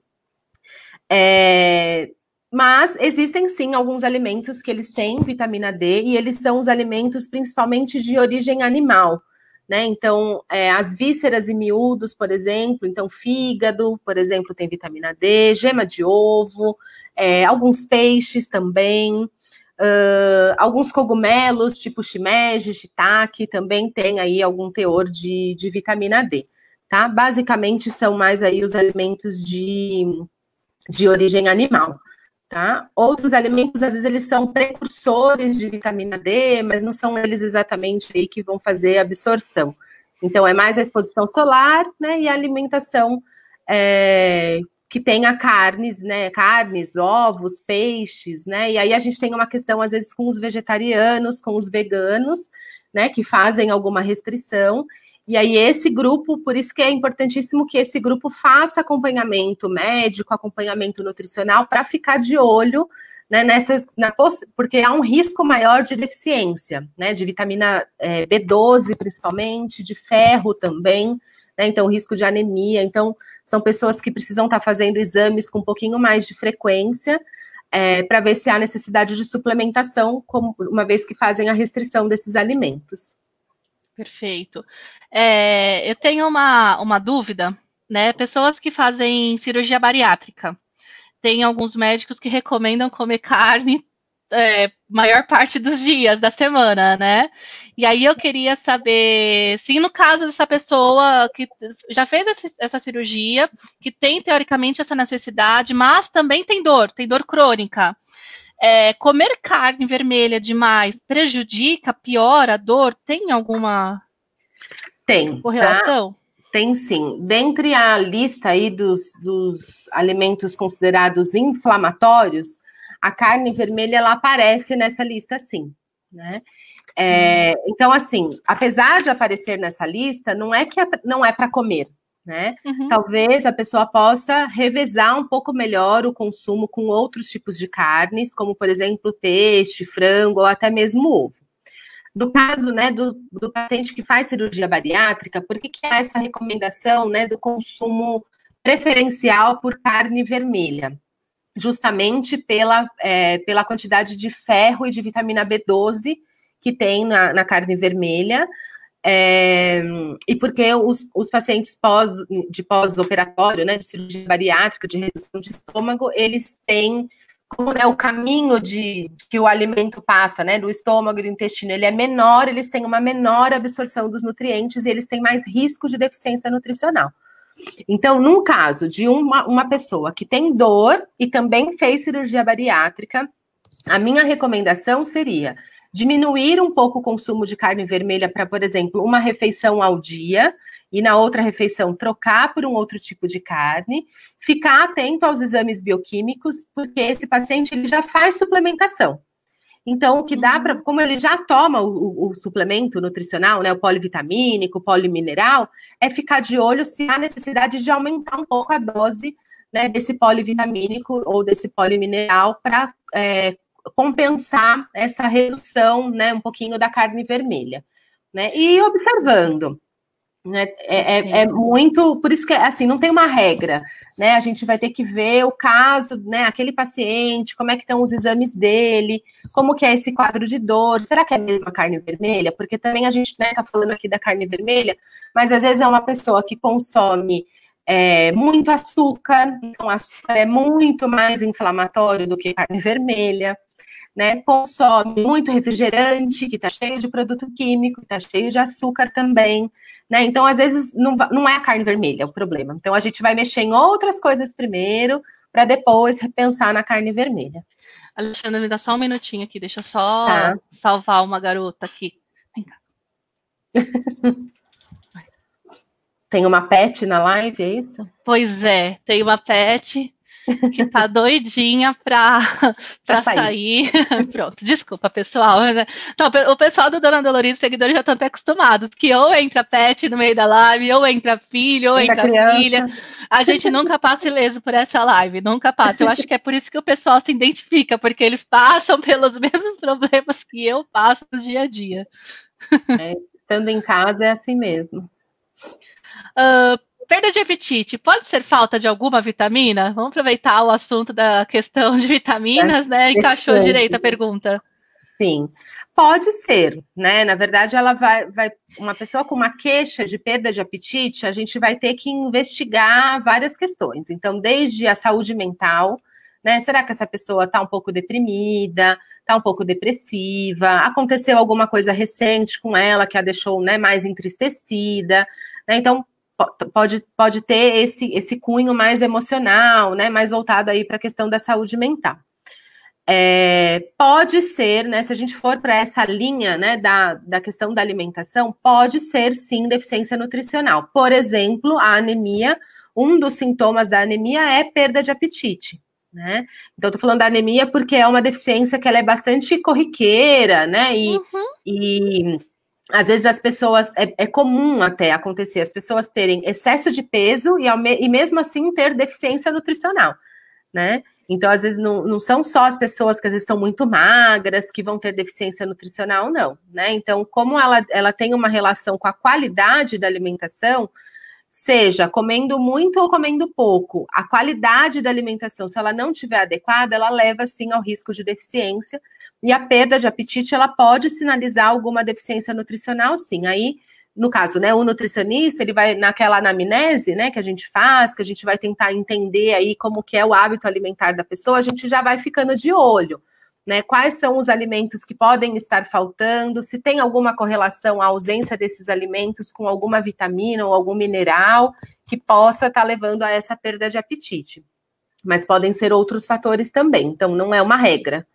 Mas existem sim alguns alimentos que eles têm vitamina D, e eles são os alimentos principalmente de origem animal, né? Então, as vísceras e miúdos, por exemplo, então fígado, por exemplo, tem vitamina D, gema de ovo, alguns peixes também, alguns cogumelos, tipo shimeji, shiitake, também tem aí algum teor de vitamina D, tá? Basicamente, são mais aí os alimentos de origem animal. Tá? Outros alimentos, às vezes, eles são precursores de vitamina D, mas não são eles exatamente aí que vão fazer a absorção. Então, é mais a exposição solar, né, e a alimentação que tenha carnes, né, carnes, ovos, peixes, né, e aí a gente tem uma questão, às vezes, com os vegetarianos, com os veganos, né, que fazem alguma restrição. E aí esse grupo, por isso que é importantíssimo que esse grupo faça acompanhamento médico, acompanhamento nutricional, para ficar de olho, né, porque há um risco maior de deficiência, né, de vitamina B12 principalmente, de ferro também, né, então risco de anemia. Então são pessoas que precisam estar fazendo exames com um pouquinho mais de frequência, para ver se há necessidade de suplementação, uma vez que fazem a restrição desses alimentos. Perfeito. Eu tenho uma dúvida, né? Pessoas que fazem cirurgia bariátrica, tem alguns médicos que recomendam comer carne maior parte dos dias da semana, né? E aí eu queria saber se no caso dessa pessoa que já fez essa cirurgia, que tem teoricamente essa necessidade, mas também tem dor crônica. Comer carne vermelha demais prejudica, piora a dor? Tem alguma correlação? Tá? Tem sim. Dentre a lista aí dos alimentos considerados inflamatórios, a carne vermelha ela aparece nessa lista sim, né? Então, assim, apesar de aparecer nessa lista, não é que não é para comer, né? Uhum. Talvez a pessoa possa revezar um pouco melhor o consumo com outros tipos de carnes, como, por exemplo, peixe, frango ou até mesmo ovo. No caso, né, do paciente que faz cirurgia bariátrica, por que há essa recomendação, né, do consumo preferencial por carne vermelha? Justamente pela quantidade de ferro e de vitamina B12 que tem na carne vermelha, e porque os pacientes pós-operatório, né, de cirurgia bariátrica, de redução de estômago, eles têm, como o caminho que o alimento passa, né, do estômago e do intestino, ele é menor, eles têm uma menor absorção dos nutrientes e eles têm mais risco de deficiência nutricional. Então, num caso de uma pessoa que tem dor e também fez cirurgia bariátrica, a minha recomendação seria diminuir um pouco o consumo de carne vermelha para, por exemplo, uma refeição ao dia, e na outra refeição trocar por um outro tipo de carne, ficar atento aos exames bioquímicos, porque esse paciente ele já faz suplementação. Então, o que dá para, como ele já toma o suplemento nutricional, né, o polivitamínico, o polimineral, é ficar de olho se há necessidade de aumentar um pouco a dose, né, desse polivitamínico ou desse polimineral para compensar essa redução, né, um pouquinho da carne vermelha, né, e observando. Né? É muito, por isso que assim, não tem uma regra, né? A gente vai ter que ver o caso, né? Aquele paciente, como é que estão os exames dele, como que é esse quadro de dor, será que é mesmo a carne vermelha? Porque também a gente, né, tá falando aqui da carne vermelha, mas às vezes é uma pessoa que consome muito açúcar, então açúcar é muito mais inflamatório do que carne vermelha. Né, consome muito refrigerante, que está cheio de produto químico, está cheio de açúcar também, né? Então, às vezes, não é a carne vermelha o problema. Então, a gente vai mexer em outras coisas primeiro, para depois repensar na carne vermelha. Alexandra, me dá só um minutinho aqui, deixa eu só salvar uma garota aqui. Vem cá. Tem uma pet na live, é isso? Pois é, tem uma pet que tá doidinha pra sair. Pronto, desculpa, pessoal. Então, o pessoal do Dona Dolorida, os seguidores já estão até acostumados, que ou entra pet no meio da live, ou entra filho, ou entra filha. A gente nunca passa ileso por essa live, nunca passa. Eu acho que é por isso que o pessoal se identifica, porque eles passam pelos mesmos problemas que eu passo no dia a dia. Estando em casa é assim mesmo. Perda de apetite, pode ser falta de alguma vitamina? Vamos aproveitar o assunto da questão de vitaminas, né? Encaixou direito a pergunta. Sim, pode ser, né? Na verdade, ela vai. Uma pessoa com uma queixa de perda de apetite, a gente vai ter que investigar várias questões. Então, desde a saúde mental, né? Será que essa pessoa está um pouco deprimida, está um pouco depressiva? Aconteceu alguma coisa recente com ela que a deixou, né, mais entristecida, né? Então, pode ter esse cunho mais emocional, né, mais voltado aí para a questão da saúde mental. Pode ser, né, se a gente for para essa linha, né, da questão da alimentação, pode ser sim deficiência nutricional. Por exemplo, a anemia, um dos sintomas da anemia é perda de apetite, né? Então, eu tô falando da anemia porque é uma deficiência que ela é bastante corriqueira, né, e às vezes as pessoas, é comum até acontecer, as pessoas terem excesso de peso e mesmo assim ter deficiência nutricional, né? Então, às vezes, não são só as pessoas que às vezes estão muito magras que vão ter deficiência nutricional, não, né? Então, como ela tem uma relação com a qualidade da alimentação, seja comendo muito ou comendo pouco, a qualidade da alimentação, se ela não estiver adequada, ela leva, sim, ao risco de deficiência, e a perda de apetite, ela pode sinalizar alguma deficiência nutricional, sim. Aí, no caso, né, o nutricionista, ele vai naquela anamnese, né, que a gente faz, que a gente vai tentar entender aí como que é o hábito alimentar da pessoa, a gente já vai ficando de olho, né, quais são os alimentos que podem estar faltando, se tem alguma correlação à ausência desses alimentos com alguma vitamina ou algum mineral que possa estar levando a essa perda de apetite. Mas podem ser outros fatores também, então não é uma regra.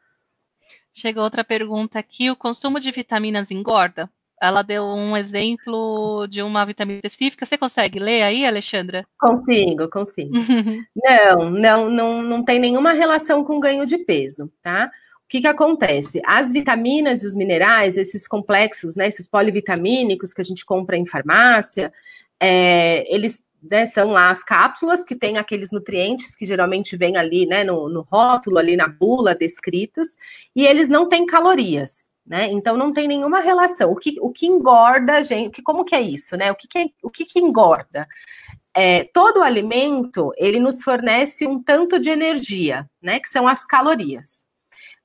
Chegou outra pergunta aqui, o consumo de vitaminas engorda? Ela deu um exemplo de uma vitamina específica, você consegue ler aí, Alexandra? Consigo. Não tem nenhuma relação com ganho de peso, tá? O que acontece? As vitaminas e os minerais, esses complexos, né, esses polivitamínicos que a gente compra em farmácia, eles, né, são lá as cápsulas que têm aqueles nutrientes que geralmente vêm ali, né, no rótulo, ali na bula, descritos, e eles não têm calorias, né? Então não tem nenhuma relação. O que engorda, gente, como que é isso, né? O que engorda? Todo alimento, ele nos fornece um tanto de energia, né, que são as calorias.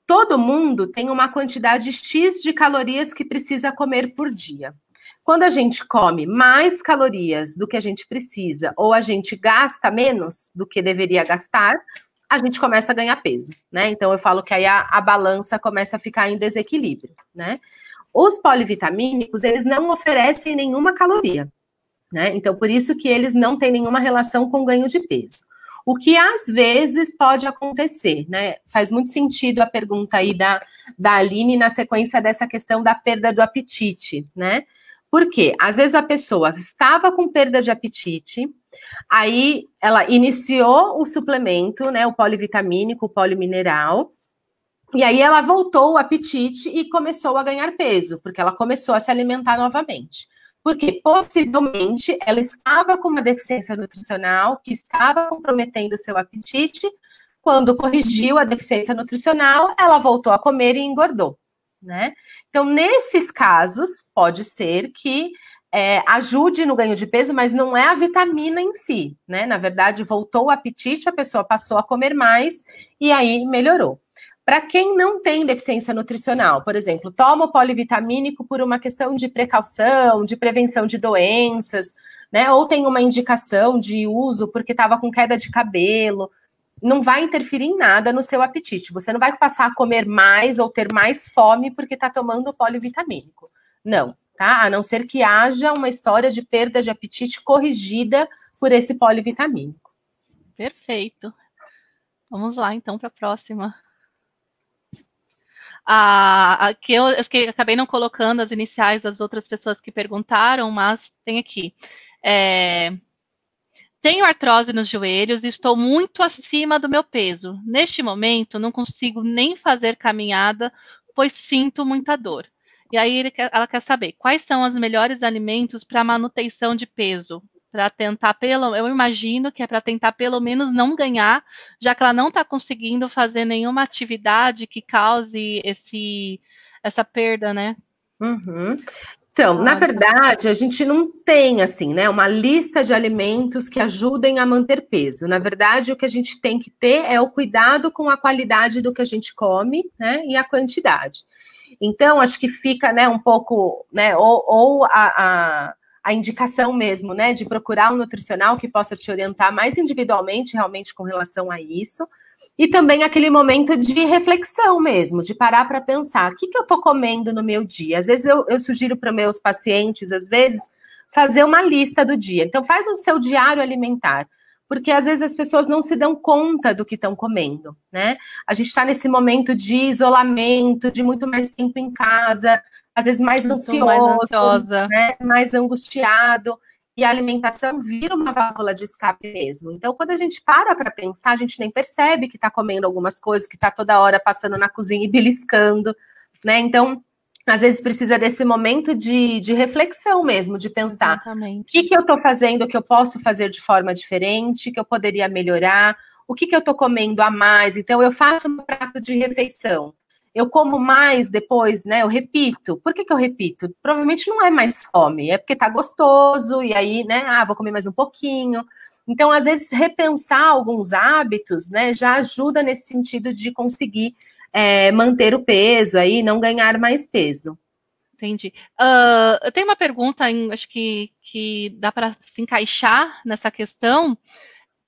Todo mundo tem uma quantidade X de calorias que precisa comer por dia. Quando a gente come mais calorias do que a gente precisa, ou a gente gasta menos do que deveria gastar, a gente começa a ganhar peso, né? Então, eu falo que aí a balança começa a ficar em desequilíbrio, né? Os polivitamínicos, eles não oferecem nenhuma caloria, né? Então, por isso que eles não têm nenhuma relação com ganho de peso. O que às vezes pode acontecer, né? Faz muito sentido a pergunta aí da Aline na sequência dessa questão da perda do apetite, né? Por quê? Às vezes a pessoa estava com perda de apetite, aí ela iniciou o suplemento, né, o polivitamínico, o polimineral, e aí ela voltou o apetite e começou a ganhar peso, porque ela começou a se alimentar novamente. Porque possivelmente ela estava com uma deficiência nutricional que estava comprometendo o seu apetite. Quando corrigiu a deficiência nutricional, ela voltou a comer e engordou, né? Então, nesses casos, pode ser que ajude no ganho de peso, mas não é a vitamina em si, né? Na verdade, voltou o apetite, a pessoa passou a comer mais e aí melhorou. Para quem não tem deficiência nutricional, por exemplo, toma o polivitamínico por uma questão de precaução, de prevenção de doenças, né? Ou tem uma indicação de uso porque estava com queda de cabelo, não vai interferir em nada no seu apetite. Você não vai passar a comer mais ou ter mais fome porque está tomando o polivitamínico. Não, tá? A não ser que haja uma história de perda de apetite corrigida por esse polivitamínico. Perfeito. Vamos lá, então, para a próxima. Aqui eu acabei não colocando as iniciais das outras pessoas que perguntaram, mas tem aqui. Tenho artrose nos joelhos e estou muito acima do meu peso. Neste momento, não consigo nem fazer caminhada, pois sinto muita dor. E aí ela quer saber quais são os melhores alimentos para manutenção de peso. Para tentar, eu imagino que é para tentar pelo menos não ganhar, já que ela não está conseguindo fazer nenhuma atividade que cause essa perda, né? Uhum. Então, na verdade, a gente não tem, assim, né, uma lista de alimentos que ajudem a manter peso. Na verdade, o que a gente tem que ter é o cuidado com a qualidade do que a gente come, né, e a quantidade. Então, acho que fica, né, um pouco, né, ou a indicação mesmo, né, de procurar um nutricional que possa te orientar mais individualmente, realmente, com relação a isso. E também aquele momento de reflexão mesmo, de parar para pensar, o que eu estou comendo no meu dia? Às vezes eu sugiro para meus pacientes, às vezes, fazer uma lista do dia. Então, faz o seu diário alimentar, porque às vezes as pessoas não se dão conta do que estão comendo, né? A gente está nesse momento de isolamento, de muito mais tempo em casa, às vezes mais ansioso, né? Mais angustiado. E a alimentação vira uma válvula de escape mesmo. Então, quando a gente para pensar, a gente nem percebe que está comendo algumas coisas, que está toda hora passando na cozinha e beliscando, né? Então, às vezes precisa desse momento de reflexão mesmo, de pensar o que eu estou fazendo, que eu posso fazer de forma diferente, que eu poderia melhorar, o que eu estou comendo a mais. Então, eu faço um prato de refeição. Eu como mais depois, né? Eu repito. Por que eu repito? Provavelmente não é mais fome, é porque tá gostoso, e aí, né? Vou comer mais um pouquinho. Então, às vezes, repensar alguns hábitos, né? Já ajuda nesse sentido de conseguir manter o peso aí, não ganhar mais peso. Entendi. Eu tenho uma pergunta, acho que dá para se encaixar nessa questão.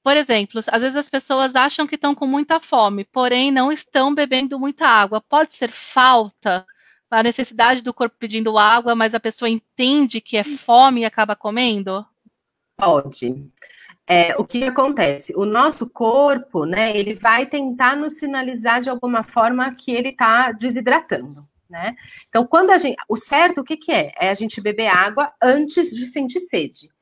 Por exemplo, às vezes as pessoas acham que estão com muita fome, porém não estão bebendo muita água. Pode ser falta, a necessidade do corpo pedindo água, mas a pessoa entende que é fome e acaba comendo? Pode. O que acontece? O nosso corpo, né, ele vai tentar nos sinalizar de alguma forma que ele está desidratando, né? Então, o certo, o que é? É a gente beber água antes de sentir sede.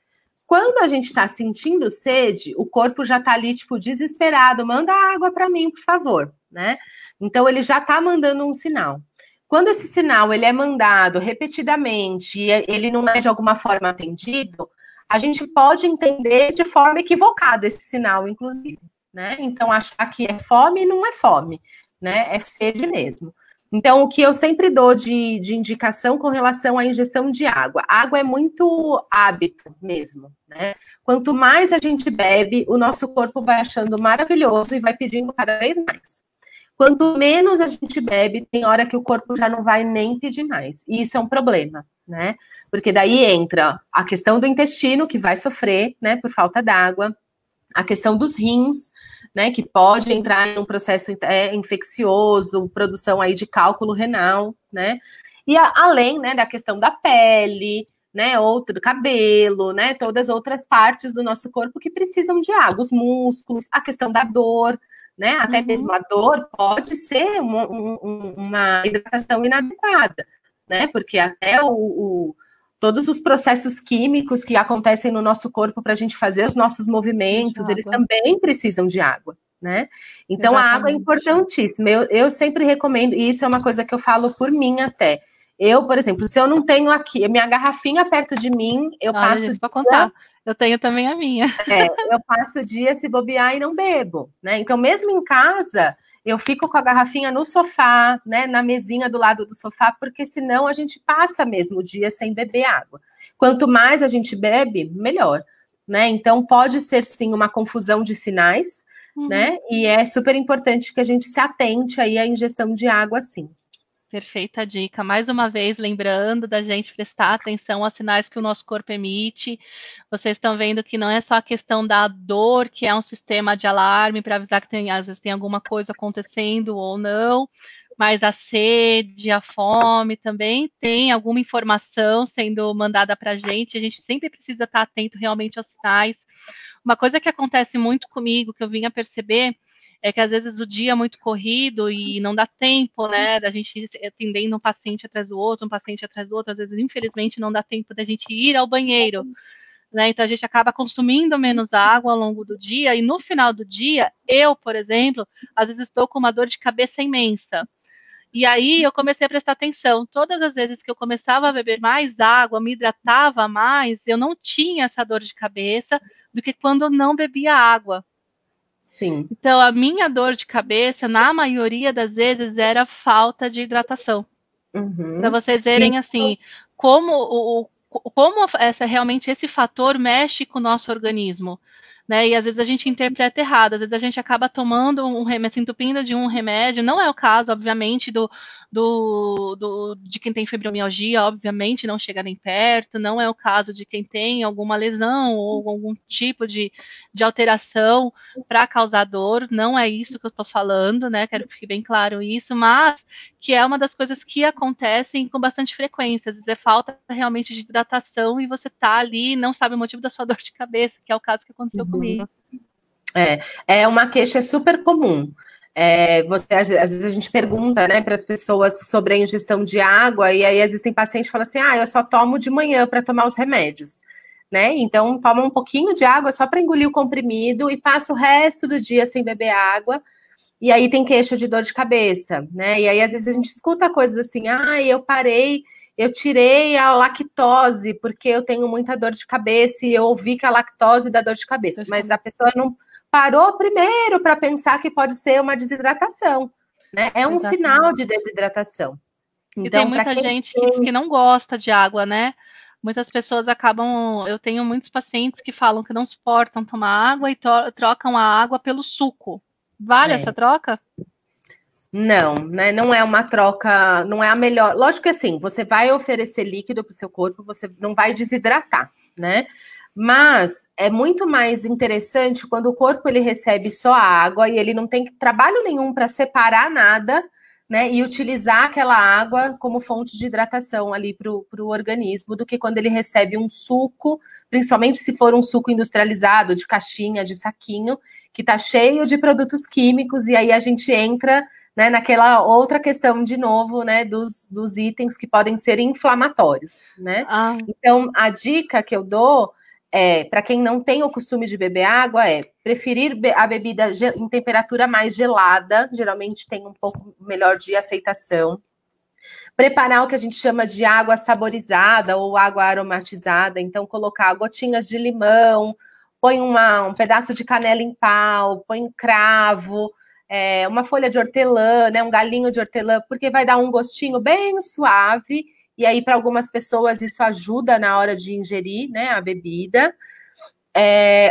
Quando a gente está sentindo sede, o corpo já está ali, tipo, desesperado, manda água para mim, por favor, né? Então, ele já está mandando um sinal. Quando esse sinal ele é mandado repetidamente e ele não é de alguma forma atendido, a gente pode entender de forma equivocada esse sinal, inclusive, né? Então, achar que é fome não é fome, né? É sede mesmo. Então, o que eu sempre dou de indicação com relação à ingestão de água. Água é muito hábito mesmo, né? Quanto mais a gente bebe, o nosso corpo vai achando maravilhoso e vai pedindo cada vez mais. Quanto menos a gente bebe, tem hora que o corpo já não vai nem pedir mais. E isso é um problema, né? Porque daí entra a questão do intestino, que vai sofrer, né, por falta d'água, a questão dos rins, né, que pode entrar em um processo infeccioso, produção aí de cálculo renal, né, e além, né, da questão da pele, né, outro cabelo, né, todas as outras partes do nosso corpo que precisam de água, os músculos, a questão da dor, né, até mesmo a dor pode ser uma hidratação inadequada, né, porque até todos os processos químicos que acontecem no nosso corpo para a gente fazer os nossos movimentos, eles também precisam de água, né? Então, a água é importantíssima. Eu sempre recomendo, e isso é uma coisa que eu falo por mim até. Eu, por exemplo, se eu não tenho aqui a minha garrafinha perto de mim, eu passo... Gente, para contar, eu tenho também a minha. Eu passo o dia se bobear e não bebo, né? Então, mesmo em casa, eu fico com a garrafinha no sofá, né? Na mesinha do lado do sofá, porque senão a gente passa mesmo o dia sem beber água. Quanto mais a gente bebe, melhor, né? Então, pode ser, sim, uma confusão de sinais, né? E é super importante que a gente se atente aí à ingestão de água, sim. Perfeita dica. Mais uma vez, lembrando da gente prestar atenção aos sinais que o nosso corpo emite. Vocês estão vendo que não é só a questão da dor, que é um sistema de alarme para avisar que às vezes tem alguma coisa acontecendo ou não, mas a sede, a fome também tem alguma informação sendo mandada para a gente sempre precisa estar atento realmente aos sinais. Uma coisa que acontece muito comigo, que eu vim a perceber, é que às vezes o dia é muito corrido e não dá tempo, né, da gente atendendo um paciente atrás do outro, às vezes, infelizmente, não dá tempo da gente ir ao banheiro, né, então a gente acaba consumindo menos água ao longo do dia, e no final do dia, eu, por exemplo, às vezes estou com uma dor de cabeça imensa, e aí eu comecei a prestar atenção, todas as vezes que eu começava a beber mais água, me hidratava mais, eu não tinha essa dor de cabeça do que quando eu não bebia água. Sim. Então, a minha dor de cabeça, na maioria das vezes, era falta de hidratação. Para vocês verem, assim, como realmente esse fator mexe com o nosso organismo. Né? E às vezes a gente interpreta errado, às vezes a gente acaba tomando um remédio, se entupindo de um remédio, não é o caso, obviamente, de quem tem fibromialgia, obviamente, não chega nem perto, não é o caso de quem tem alguma lesão ou algum tipo de alteração para causar dor, não é isso que eu estou falando, né? Quero que fique bem claro isso, mas que é uma das coisas que acontecem com bastante frequência, às vezes é falta realmente de hidratação e você tá ali e não sabe o motivo da sua dor de cabeça, que é o caso que aconteceu comigo. É uma queixa super comum. Às vezes a gente pergunta, né, para as pessoas sobre a ingestão de água, e aí existem pacientes que falam assim, eu só tomo de manhã para tomar os remédios, né? Então toma um pouquinho de água só para engolir o comprimido e passa o resto do dia sem beber água, e aí tem queixa de dor de cabeça, né? E aí às vezes a gente escuta coisas assim, eu tirei a lactose porque eu tenho muita dor de cabeça e eu ouvi que a lactose dá dor de cabeça, mas a pessoa não parou primeiro para pensar que pode ser uma desidratação, né? É um sinal de desidratação. Então, e tem muita gente que diz que não gosta de água, né? Muitas pessoas acabam... Eu tenho muitos pacientes que falam que não suportam tomar água e trocam a água pelo suco. Vale essa troca? Não, né? Não é uma troca, não é a melhor. Lógico que assim, você vai oferecer líquido para o seu corpo, você não vai desidratar, né? Mas é muito mais interessante quando o corpo ele recebe só água e ele não tem trabalho nenhum para separar nada, né? E utilizar aquela água como fonte de hidratação ali para o organismo, do que quando ele recebe um suco, principalmente se for um suco industrializado, de caixinha, de saquinho, que está cheio de produtos químicos, e aí a gente entra, né, naquela outra questão, de novo, né, dos itens que podem ser inflamatórios, né? Então, a dica que eu dou para quem não tem o costume de beber água, preferir a bebida em temperatura mais gelada, geralmente tem um pouco melhor de aceitação. Preparar o que a gente chama de água saborizada ou água aromatizada, então colocar gotinhas de limão, põe um pedaço de canela em pau, põe cravo, uma folha de hortelã, né, um galinho de hortelã, porque vai dar um gostinho bem suave. E aí, para algumas pessoas, isso ajuda na hora de ingerir, né, a bebida.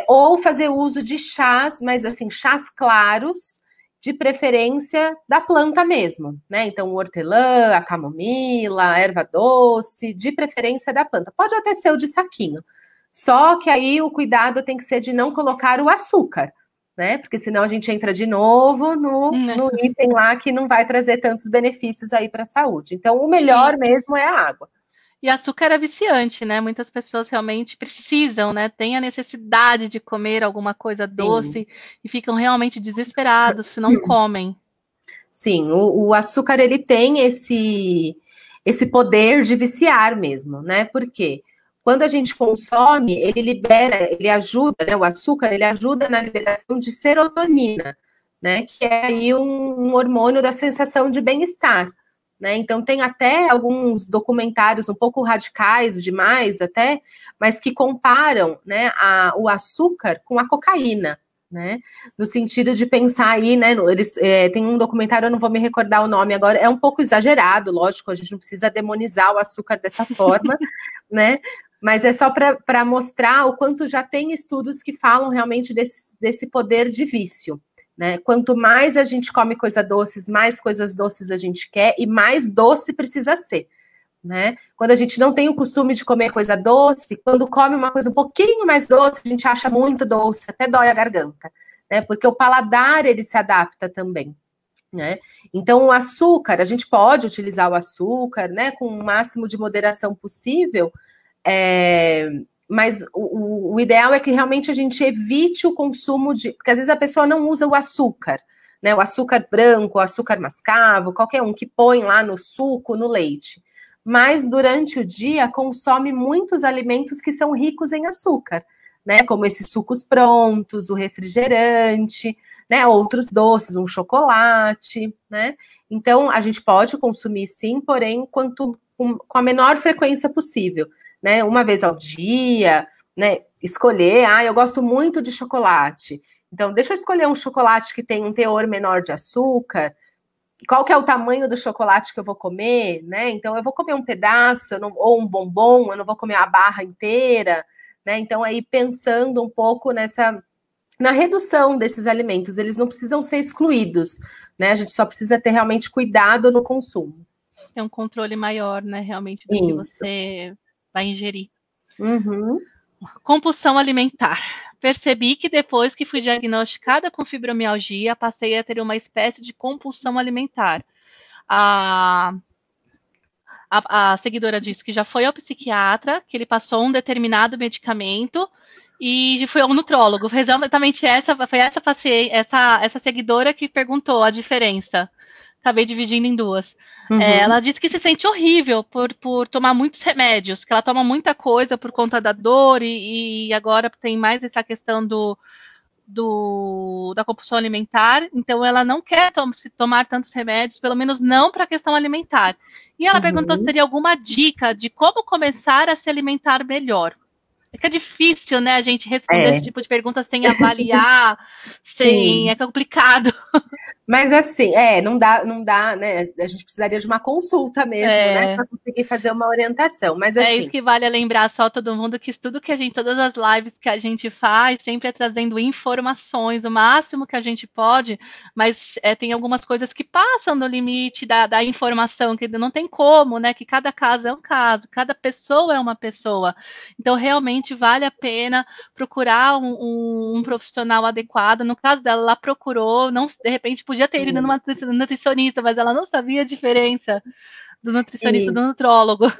Ou fazer uso de chás, mas assim, chás claros, de preferência da planta mesmo, né? Então, o hortelã, a camomila, a erva doce, de preferência da planta. Pode até ser o de saquinho. Só que aí o cuidado tem que ser de não colocar o açúcar, né? Porque senão a gente entra de novo no item lá que não vai trazer tantos benefícios aí para a saúde. Então, o melhor mesmo é a água. E açúcar é viciante, né? Muitas pessoas realmente precisam, né? Têm a necessidade de comer alguma coisa doce e ficam realmente desesperados se não comem. Sim, o açúcar, ele tem esse poder de viciar mesmo, né? Por quê? Quando a gente consome, ele libera, ele ajuda, né? O açúcar, ele ajuda na liberação de serotonina, né? Que é aí um hormônio da sensação de bem-estar, né? Então tem até alguns documentários um pouco radicais demais até, mas que comparam, né, o açúcar com a cocaína, né? No sentido de pensar aí, né? Eles tem um documentário, eu não vou me recordar o nome agora, é um pouco exagerado, lógico, a gente não precisa demonizar o açúcar dessa forma, né? Mas é só para mostrar o quanto já tem estudos que falam realmente desse poder de vício, né? Quanto mais a gente come coisas doces, mais coisas doces a gente quer e mais doce precisa ser, né? Quando a gente não tem o costume de comer coisa doce, quando come uma coisa um pouquinho mais doce, a gente acha muito doce, até dói a garganta, né? Porque o paladar, ele se adapta também, né? Então, o açúcar, a gente pode utilizar o açúcar, né, com o máximo de moderação possível, mas o ideal é que realmente a gente evite o consumo de... Porque às vezes a pessoa não usa o açúcar, né? O açúcar branco, o açúcar mascavo, qualquer um que põe lá no suco, no leite. Mas durante o dia consome muitos alimentos que são ricos em açúcar, né? Como esses sucos prontos, o refrigerante, né? Outros doces, um chocolate, né? Então a gente pode consumir sim, porém com a menor frequência possível, né? Uma vez ao dia, né? Escolher, eu gosto muito de chocolate. Então, deixa eu escolher um chocolate que tem um teor menor de açúcar. Qual que é o tamanho do chocolate que eu vou comer, né? Então, eu vou comer um pedaço, ou um bombom, eu não vou comer a barra inteira, né? Então, aí pensando um pouco na redução desses alimentos, eles não precisam ser excluídos, né? A gente só precisa ter realmente cuidado no consumo. Tem um controle maior, né, realmente, do que você vai ingerir. Uhum. Compulsão alimentar. Percebi que depois que fui diagnosticada com fibromialgia, passei a ter uma espécie de compulsão alimentar. A seguidora disse que já foi ao psiquiatra, que ele passou um determinado medicamento e foi ao nutrólogo. Exatamente foi essa seguidora que perguntou a diferença. Acabei dividindo em duas. Uhum. Ela disse que se sente horrível por tomar muitos remédios, que ela toma muita coisa por conta da dor e agora tem mais essa questão da compulsão alimentar, então ela não quer tomar tantos remédios, pelo menos não para a questão alimentar. E ela perguntou se teria alguma dica de como começar a se alimentar melhor. É que é difícil, né, a gente responder esse tipo de pergunta sem avaliar, é complicado. Mas assim, não dá, né? A gente precisaria de uma consulta mesmo, né? Para conseguir fazer uma orientação. Mas assim, isso que vale lembrar só todo mundo que tudo que todas as lives que a gente faz, sempre é trazendo informações, o máximo que a gente pode, mas tem algumas coisas que passam do limite da informação, que não tem como, né? Que cada caso é um caso, cada pessoa é uma pessoa. Então, realmente vale a pena procurar um profissional adequado. No caso dela, ela procurou, não, de repente podia ter ido numa nutricionista, mas ela não sabia a diferença do nutricionista e do nutrólogo.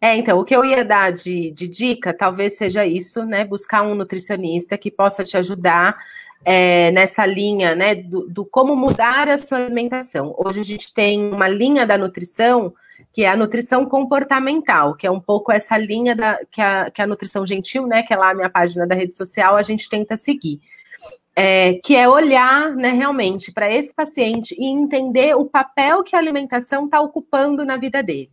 Então, o que eu ia dar de dica, talvez seja isso, né? Buscar um nutricionista que possa te ajudar nessa linha, né? Do como mudar a sua alimentação. Hoje a gente tem uma linha da nutrição, que é a nutrição comportamental, que é um pouco essa linha que a nutrição gentil, né? Que é lá a minha página da rede social, a gente tenta seguir. Que é olhar, né, realmente para esse paciente e entender o papel que a alimentação está ocupando na vida dele.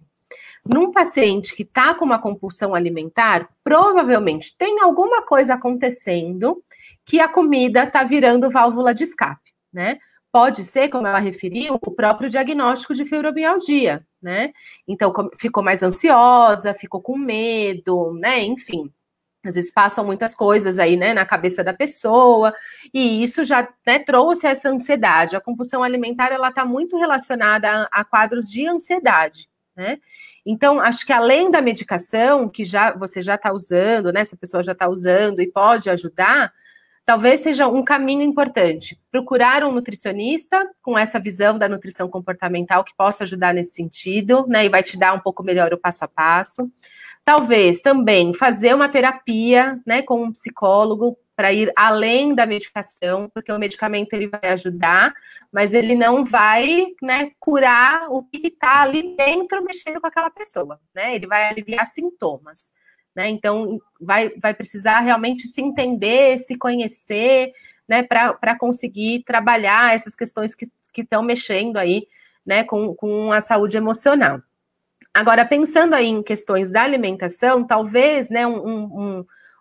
Num paciente que está com uma compulsão alimentar, provavelmente tem alguma coisa acontecendo que a comida está virando válvula de escape, né? Pode ser, como ela referiu, o próprio diagnóstico de fibromialgia, né? Então, ficou mais ansiosa, ficou com medo, né? Enfim. Às vezes passam muitas coisas aí, né, na cabeça da pessoa, e isso já, né, trouxe essa ansiedade. A compulsão alimentar, ela está muito relacionada a quadros de ansiedade, né? Então, acho que além da medicação, que você já está usando, né, essa pessoa já está usando e pode ajudar, talvez seja um caminho importante. Procurar um nutricionista com essa visão da nutrição comportamental que possa ajudar nesse sentido, né, e vai te dar um pouco melhor o passo a passo. Talvez também fazer uma terapia, né, com um psicólogo, para ir além da medicação, porque o medicamento ele vai ajudar, mas ele não vai, né, curar o que está ali dentro mexendo com aquela pessoa, né? Ele vai aliviar sintomas, né? Então vai precisar realmente se entender, se conhecer, né, para conseguir trabalhar essas questões que estão mexendo aí, né, com a saúde emocional. Agora, pensando aí em questões da alimentação, talvez, né,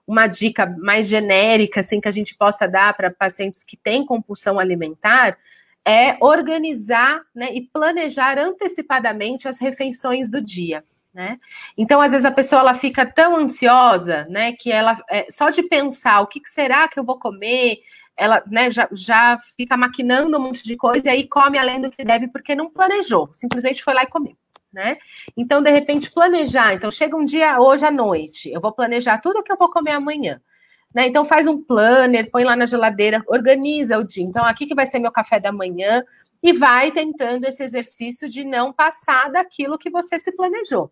uma dica mais genérica, assim, que a gente possa dar para pacientes que têm compulsão alimentar, é organizar, né, e planejar antecipadamente as refeições do dia, né? Então, às vezes, a pessoa ela fica tão ansiosa, né, que ela, só de pensar o que será que eu vou comer, ela, né, já fica maquinando um monte de coisa e aí come além do que deve porque não planejou, simplesmente foi lá e comeu. Né? Então, de repente, planejar. Então, chega um dia hoje à noite, eu vou planejar tudo que eu vou comer amanhã. Né? Então, faz um planner, põe lá na geladeira, organiza o dia. Então, aqui que vai ser meu café da manhã e vai tentando esse exercício de não passar daquilo que você se planejou.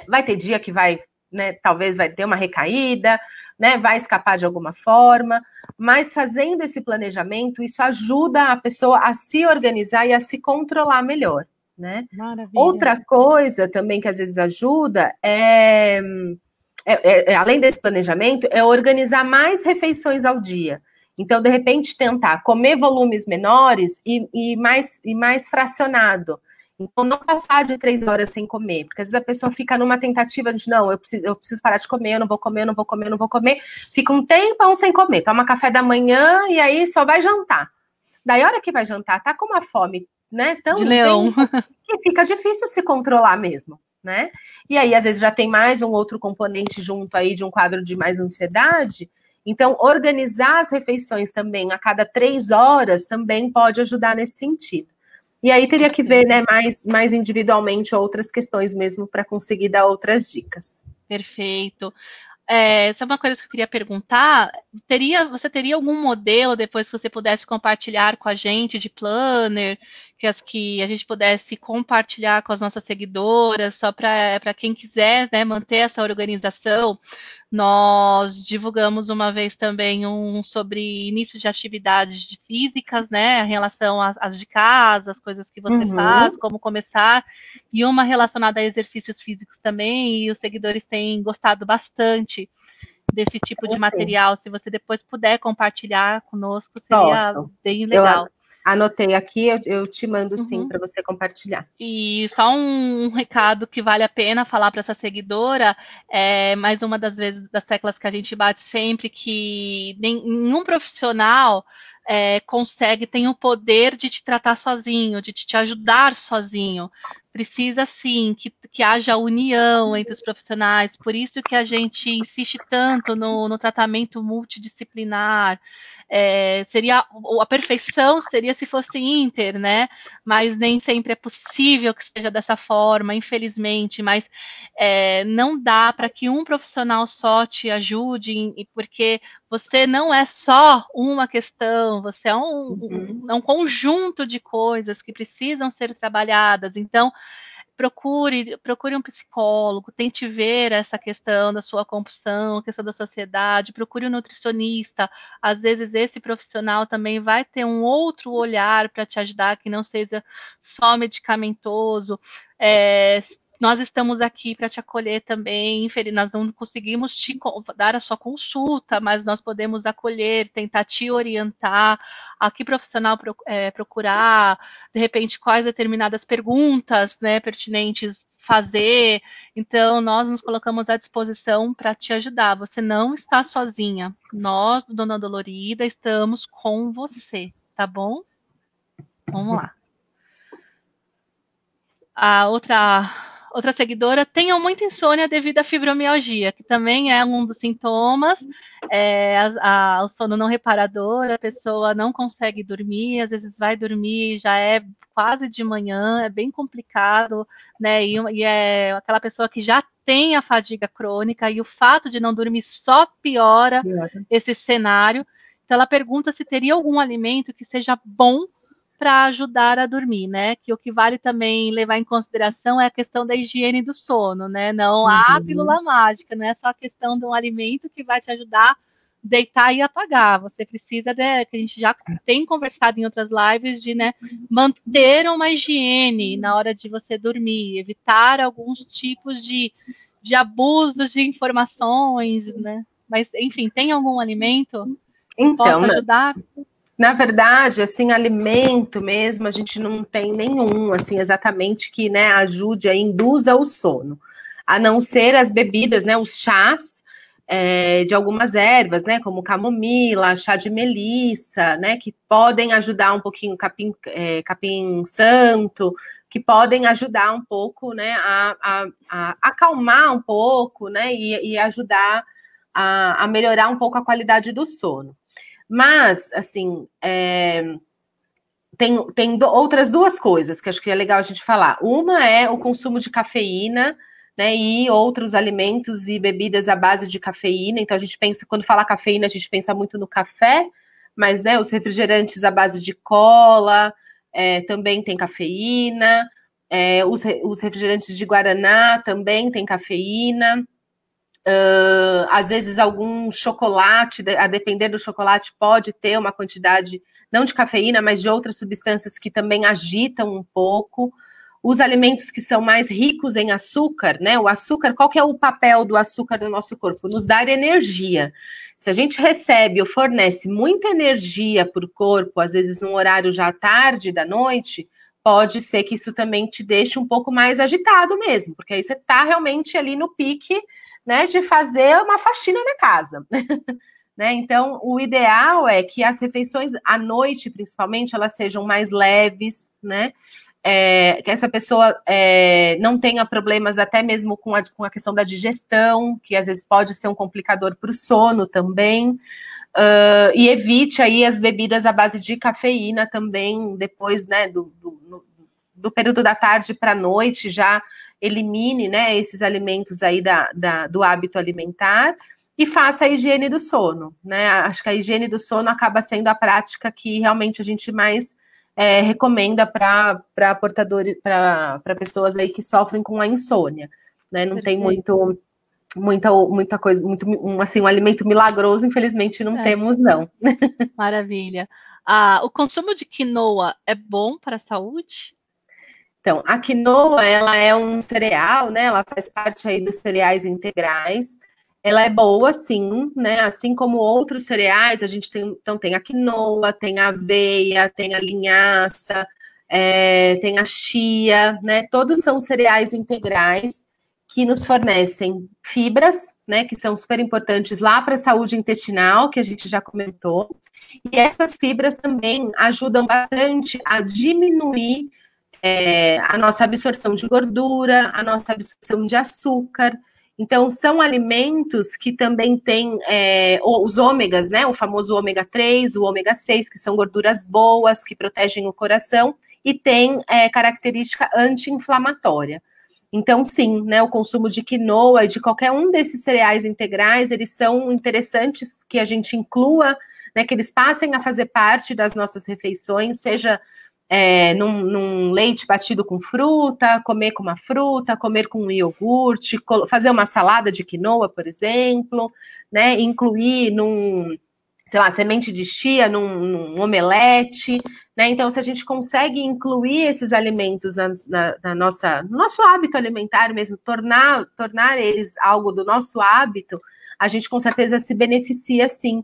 Vai ter dia que vai, né, talvez vai ter uma recaída, né, vai escapar de alguma forma, mas fazendo esse planejamento, isso ajuda a pessoa a se organizar e a se controlar melhor. Né? Outra coisa também que às vezes ajuda além desse planejamento, é organizar mais refeições ao dia. Então, de repente, tentar comer volumes menores e mais fracionado. Então, não passar de 3 horas sem comer, porque às vezes a pessoa fica numa tentativa de, não, eu preciso parar de comer, eu não vou comer. Fica um tempão sem comer, toma café da manhã e aí só vai jantar. Daí, a hora que vai jantar, tá com uma fome, né, tão de leão, que fica difícil se controlar mesmo, né? E aí, às vezes, já tem mais um outro componente junto aí de um quadro de mais ansiedade. Então, organizar as refeições também a cada 3 horas também pode ajudar nesse sentido. E aí teria que ver, né, mais individualmente outras questões mesmo para conseguir dar outras dicas. Perfeito. Sabe uma coisa que eu queria perguntar? Você teria algum modelo depois que você pudesse compartilhar com a gente de planner, que a gente pudesse compartilhar com as nossas seguidoras, só para quem quiser, né, manter essa organização? Nós divulgamos uma vez também sobre início de atividades físicas, né, em relação às de casa, as coisas que você faz, como começar, e uma relacionada a exercícios físicos também, e os seguidores têm gostado bastante desse tipo de material. Se você depois puder compartilhar conosco, seria bem legal. Anotei aqui, eu te mando sim para você compartilhar. E só um recado que vale a pena falar para essa seguidora, mais uma das teclas que a gente bate sempre, que nenhum profissional tem o poder de te tratar sozinho, de te ajudar sozinho. Precisa sim que haja união entre os profissionais, por isso que a gente insiste tanto no tratamento multidisciplinar. A perfeição seria se fosse inter, né? Mas nem sempre é possível que seja dessa forma, infelizmente. Mas não dá para que um profissional só te ajude, porque você não é só uma questão, você é um conjunto de coisas que precisam ser trabalhadas. Então, procure um psicólogo, tente ver essa questão da sua compulsão, a questão da sociedade, procure um nutricionista. Às vezes esse profissional também vai ter um outro olhar para te ajudar, que não seja só medicamentoso. Nós estamos aqui para te acolher também. Nós não conseguimos te dar a sua consulta, mas nós podemos acolher, tentar te orientar a que profissional procurar, de repente, quais determinadas perguntas, né, pertinentes fazer. Então, nós nos colocamos à disposição para te ajudar. Você não está sozinha. Nós, do Dona Dolorida, estamos com você, tá bom? Vamos lá. A outra seguidora: tenho muita insônia devido à fibromialgia, que também é um dos sintomas, o sono não reparador, a pessoa não consegue dormir, às vezes vai dormir, já é quase de manhã, é bem complicado, né, e é aquela pessoa que já tem a fadiga crônica, e o fato de não dormir só piora esse cenário. Então ela pergunta se teria algum alimento que seja bom para ajudar a dormir, né? Que o que vale também levar em consideração é a questão da higiene do sono, né? Não há pílula mágica, não é só a questão de um alimento que vai te ajudar deitar e apagar. Você precisa, que a gente já tem conversado em outras lives, de, né, manter uma higiene na hora de você dormir, evitar alguns tipos de abusos de informações, né? Mas, enfim, tem algum alimento que possa ajudar? Na verdade, assim, alimento mesmo, a gente não tem nenhum, assim, exatamente que, né, ajude, induza o sono. A não ser as bebidas, né, os chás de algumas ervas, né, como camomila, chá de melissa, né, que podem ajudar um pouquinho, capim santo, que podem ajudar um pouco, né, a acalmar um pouco, né, e ajudar a melhorar um pouco a qualidade do sono. Mas, assim, tem outras duas coisas que acho que é legal a gente falar. Uma é o consumo de cafeína, né, e outros alimentos e bebidas à base de cafeína. Então, a gente pensa, quando fala cafeína, a gente pensa muito no café, mas, né, os refrigerantes à base de cola também tem cafeína. Os refrigerantes de guaraná também tem cafeína. Às vezes algum chocolate, a depender do chocolate, pode ter uma quantidade, não de cafeína, mas de outras substâncias que também agitam um pouco. Os alimentos que são mais ricos em açúcar, né? O açúcar, qual que é o papel do açúcar no nosso corpo? Nos dar energia. Se a gente recebe ou fornece muita energia para o corpo, às vezes num horário já tarde da noite, pode ser que isso também te deixe um pouco mais agitado mesmo, porque aí você está realmente ali no pique, né, de fazer uma faxina na casa. Né? Então, o ideal é que as refeições à noite, principalmente, elas sejam mais leves, né? Que essa pessoa não tenha problemas até mesmo com a questão da digestão, que às vezes pode ser um complicador para o sono também. E evite aí as bebidas à base de cafeína também, depois, né, do período da tarde para a noite, já elimine, né, esses alimentos aí do hábito alimentar e faça a higiene do sono, né? Acho que a higiene do sono acaba sendo a prática que realmente a gente mais recomenda para portadores, para pessoas aí que sofrem com a insônia, né? Não tem muita coisa, assim, um alimento milagroso, infelizmente não temos, não. Maravilha. O consumo de quinoa é bom para a saúde? Então, a quinoa, ela é um cereal, né? Ela faz parte aí dos cereais integrais. Ela é boa, sim, né? Assim como outros cereais, a gente tem a quinoa, tem a aveia, tem a linhaça, tem a chia, né? Todos são cereais integrais que nos fornecem fibras, né? Que são super importantes lá para a saúde intestinal, que a gente já comentou. E essas fibras também ajudam bastante a diminuir a nossa absorção de gordura, a nossa absorção de açúcar. Então, são alimentos que também têm os ômegas, né? O famoso ômega 3, o ômega 6, que são gorduras boas, que protegem o coração e tem característica anti-inflamatória. Então, sim, né? O consumo de quinoa e de qualquer um desses cereais integrais, eles são interessantes que a gente inclua, né? Que eles passem a fazer parte das nossas refeições, seja num leite batido com fruta, comer com uma fruta, comer com um iogurte, fazer uma salada de quinoa, por exemplo, né? Incluir sei lá, semente de chia num omelete, né? Então, se a gente consegue incluir esses alimentos no nosso hábito alimentar mesmo, tornar eles algo do nosso hábito, a gente com certeza se beneficia, sim,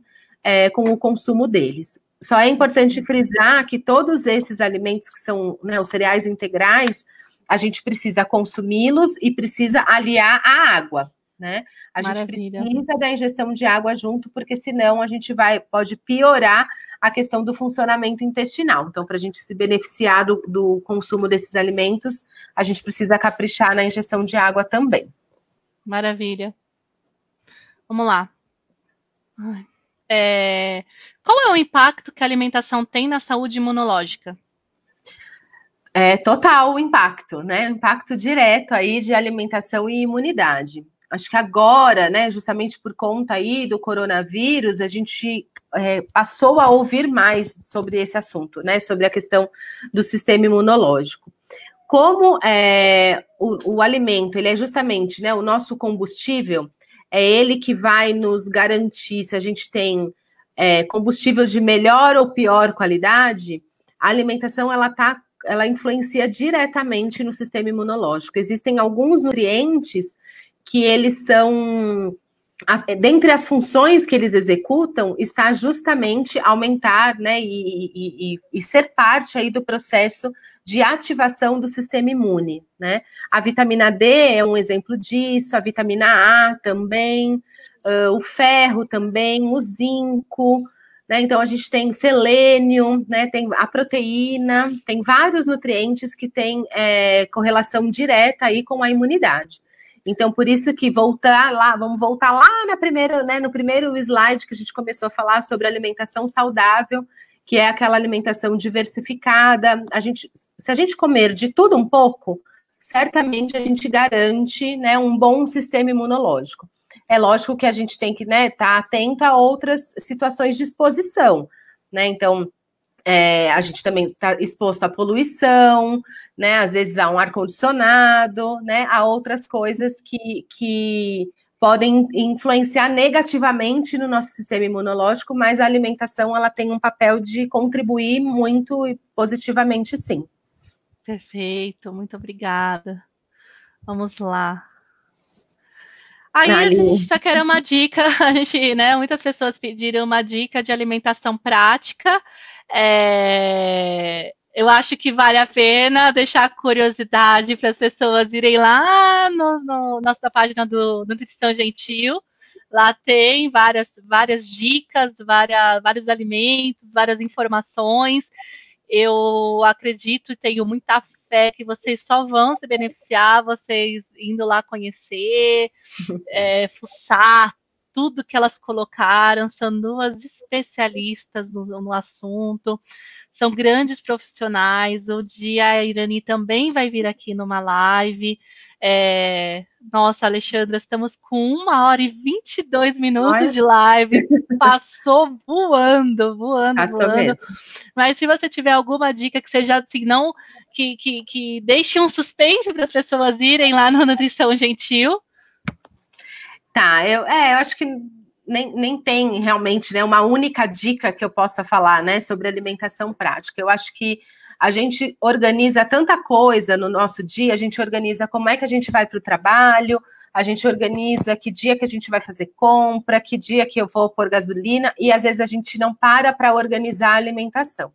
com o consumo deles. Só é importante frisar que todos esses alimentos que são, né, os cereais integrais, a gente precisa consumi-los e precisa aliar a água, né? A Maravilha. gente precisa da ingestão de água junto, porque senão a gente pode piorar a questão do funcionamento intestinal. Então, para a gente se beneficiar do consumo desses alimentos, a gente precisa caprichar na ingestão de água também. Maravilha. Vamos lá. Qual é o impacto que a alimentação tem na saúde imunológica? Total o impacto, né? Impacto direto aí de alimentação e imunidade. Acho que agora, né, justamente por conta aí do coronavírus, a gente passou a ouvir mais sobre esse assunto, né? Sobre a questão do sistema imunológico. Como o alimento, ele é justamente, né, o nosso combustível, é ele que vai nos garantir se a gente tem combustível de melhor ou pior qualidade. A alimentação ela influencia diretamente no sistema imunológico. Existem alguns nutrientes que eles são, dentre as funções que eles executam, está justamente aumentar, né, e ser parte aí do processo de ativação do sistema imune, né? A vitamina D é um exemplo disso, a vitamina A também, o ferro também, o zinco, né? Então a gente tem selênio, né? Tem a proteína, tem vários nutrientes que têm correlação direta aí com a imunidade. Então, por isso que vamos voltar lá na primeira, né, no primeiro slide que a gente começou a falar sobre alimentação saudável, que é aquela alimentação diversificada. Se a gente comer de tudo um pouco, certamente a gente garante, né, um bom sistema imunológico. É lógico que a gente tem que, né, estar atento a outras situações de exposição, né? Então, a gente também está exposto à poluição, né? Às vezes a um ar-condicionado, né? A outras coisas que podem influenciar negativamente no nosso sistema imunológico, mas a alimentação ela tem um papel de contribuir muito positivamente, sim. Perfeito, muito obrigada. Vamos lá. Aí a gente só quer uma dica, a gente, né? Muitas pessoas pediram uma dica de alimentação prática. Eu acho que vale a pena deixar curiosidade para as pessoas irem lá no nossa página do Nutrição Gentil. Lá tem várias dicas, vários alimentos, várias informações. Eu acredito e tenho muita fé que vocês só vão se beneficiar, vocês indo lá conhecer, fuçar tudo que elas colocaram. São duas especialistas no assunto, são grandes profissionais. O dia a Irani também vai vir aqui numa live. Nossa, Alexandra, estamos com 1h22 de live. Passou voando. Mesmo. Mas se você tiver alguma dica que seja assim, não que deixe um suspense para as pessoas irem lá no Nutrição Gentil. Tá, eu acho que nem tem realmente, né, uma única dica que eu possa falar, né, sobre alimentação prática. Eu acho que a gente organiza tanta coisa no nosso dia, a gente organiza como é que a gente vai para o trabalho, a gente organiza que dia que a gente vai fazer compra, que dia que eu vou pôr gasolina, e às vezes a gente não para organizar a alimentação,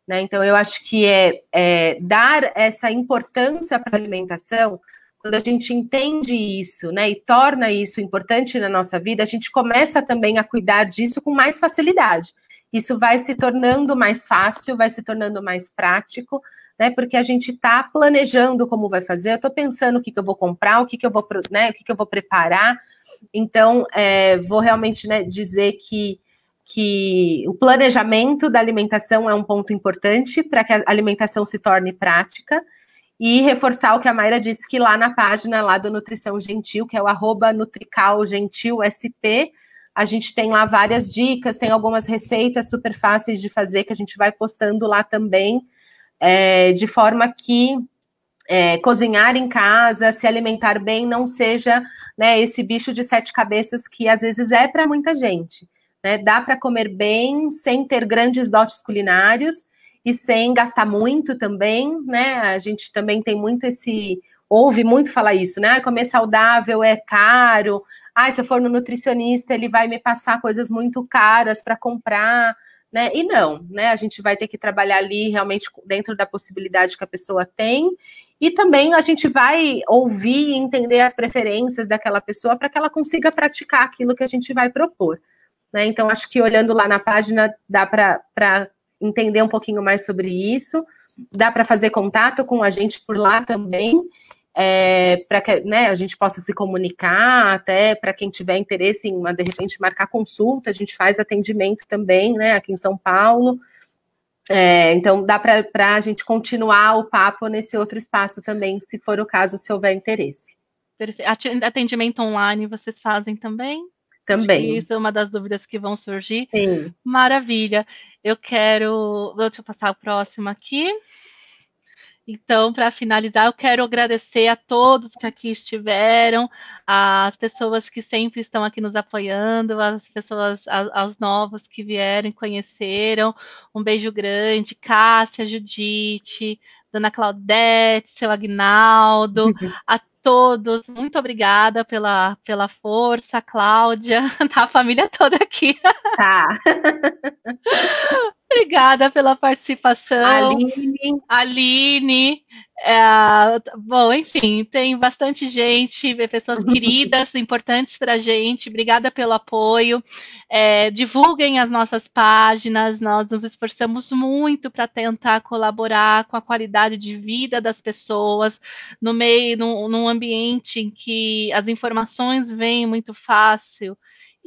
né? Então, eu acho que dar essa importância para a alimentação. Quando a gente entende isso, né, e torna isso importante na nossa vida, a gente começa também a cuidar disso com mais facilidade. Isso vai se tornando mais fácil, vai se tornando mais prático, né, porque a gente está planejando como vai fazer. Eu estou pensando o que eu vou comprar, o que eu vou, né, o que eu vou preparar. Então, vou realmente, né, dizer que o planejamento da alimentação é um ponto importante para que a alimentação se torne prática. E reforçar o que a Mayra disse, que lá na página lá do Nutrição Gentil, que é o @nutricalgentilsp, a gente tem lá várias dicas, tem algumas receitas super fáceis de fazer, que a gente vai postando lá também, de forma que cozinhar em casa, se alimentar bem, não seja, né, esse bicho de 7 cabeças que às vezes é para muita gente, né? Dá para comer bem, sem ter grandes dotes culinários, e sem gastar muito também, né? A gente também tem muito ouve muito falar isso, né? Comer saudável é caro. Se eu for no nutricionista, ele vai me passar coisas muito caras para comprar, né? E não, né? A gente vai ter que trabalhar ali realmente dentro da possibilidade que a pessoa tem. E também a gente vai ouvir e entender as preferências daquela pessoa para que ela consiga praticar aquilo que a gente vai propor, né? Então, acho que olhando lá na página dá para entender um pouquinho mais sobre isso, dá para fazer contato com a gente por lá também, para que, né, a gente possa se comunicar, até para quem tiver interesse em, de repente, marcar consulta, a gente faz atendimento também, né, aqui em São Paulo. Então, dá para a gente continuar o papo nesse outro espaço também, se for o caso, se houver interesse. Perfeito. Atendimento online vocês fazem também? Também. Isso é uma das dúvidas que vão surgir. Sim. Maravilha. Deixa eu passar o próximo aqui. Então, para finalizar, eu quero agradecer a todos que aqui estiveram, as pessoas que sempre estão aqui nos apoiando, as pessoas, aos novos que vieram e conheceram. Um beijo grande, Cássia, Judite, Dona Claudete, seu Agnaldo, a todos, muito obrigada pela força, Cláudia, tá a família toda aqui. Tá. Obrigada pela participação. Aline. Aline, bom, enfim, tem bastante gente, pessoas queridas, importantes para a gente. Obrigada pelo apoio. Divulguem as nossas páginas, nós nos esforçamos muito para tentar colaborar com a qualidade de vida das pessoas, no meio, num ambiente em que as informações vêm muito fácil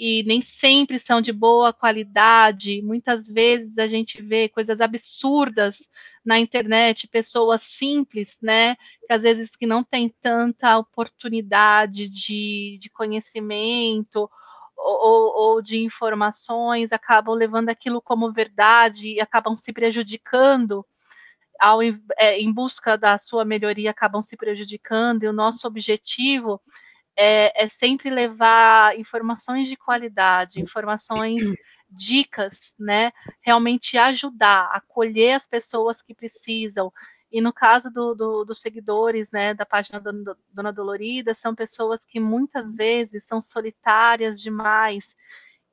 e nem sempre são de boa qualidade. Muitas vezes a gente vê coisas absurdas na internet, pessoas simples, né, que às vezes que não têm tanta oportunidade de conhecimento ou de informações, acabam levando aquilo como verdade e acabam se prejudicando em busca da sua melhoria, acabam se prejudicando, e o nosso objetivo é sempre levar informações de qualidade, informações, dicas, né? Realmente ajudar, acolher as pessoas que precisam. E no caso dos seguidores, né, da página Dona Dolorida, são pessoas que muitas vezes são solitárias demais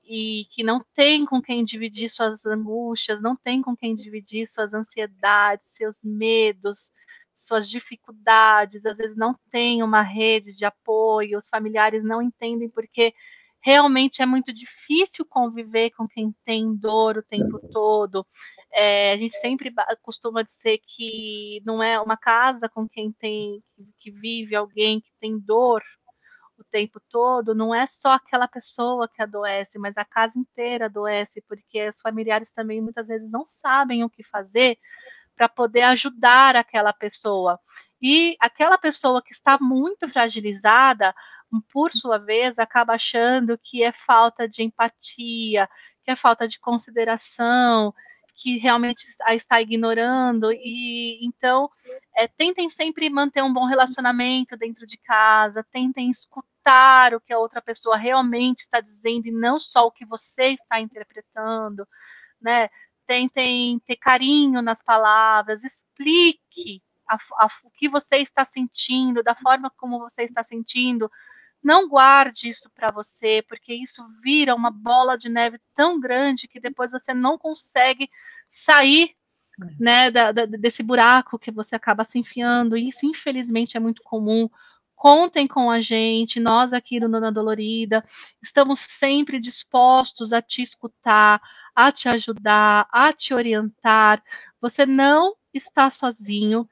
e que não tem com quem dividir suas angústias, não tem com quem dividir suas ansiedades, seus medos, suas dificuldades, às vezes não tem uma rede de apoio, os familiares não entendem porque realmente é muito difícil conviver com quem tem dor o tempo todo. A gente sempre costuma dizer que não é uma casa com quem tem, que vive alguém que tem dor o tempo todo, não é só aquela pessoa que adoece, mas a casa inteira adoece, porque os familiares também muitas vezes não sabem o que fazer para poder ajudar aquela pessoa. E aquela pessoa que está muito fragilizada, por sua vez, acaba achando que é falta de empatia, que é falta de consideração, que realmente a está ignorando. E então, tentem sempre manter um bom relacionamento dentro de casa, tentem escutar o que a outra pessoa realmente está dizendo e não só o que você está interpretando, né? Tentem ter carinho nas palavras, explique o que você está sentindo, da forma como você está sentindo. Não guarde isso para você, porque isso vira uma bola de neve tão grande que depois você não consegue sair, né, desse buraco que você acaba se enfiando. Isso, infelizmente, é muito comum. Contem com a gente, nós aqui no Dona Dolorida, estamos sempre dispostos a te escutar, a te ajudar, a te orientar. Você não está sozinho.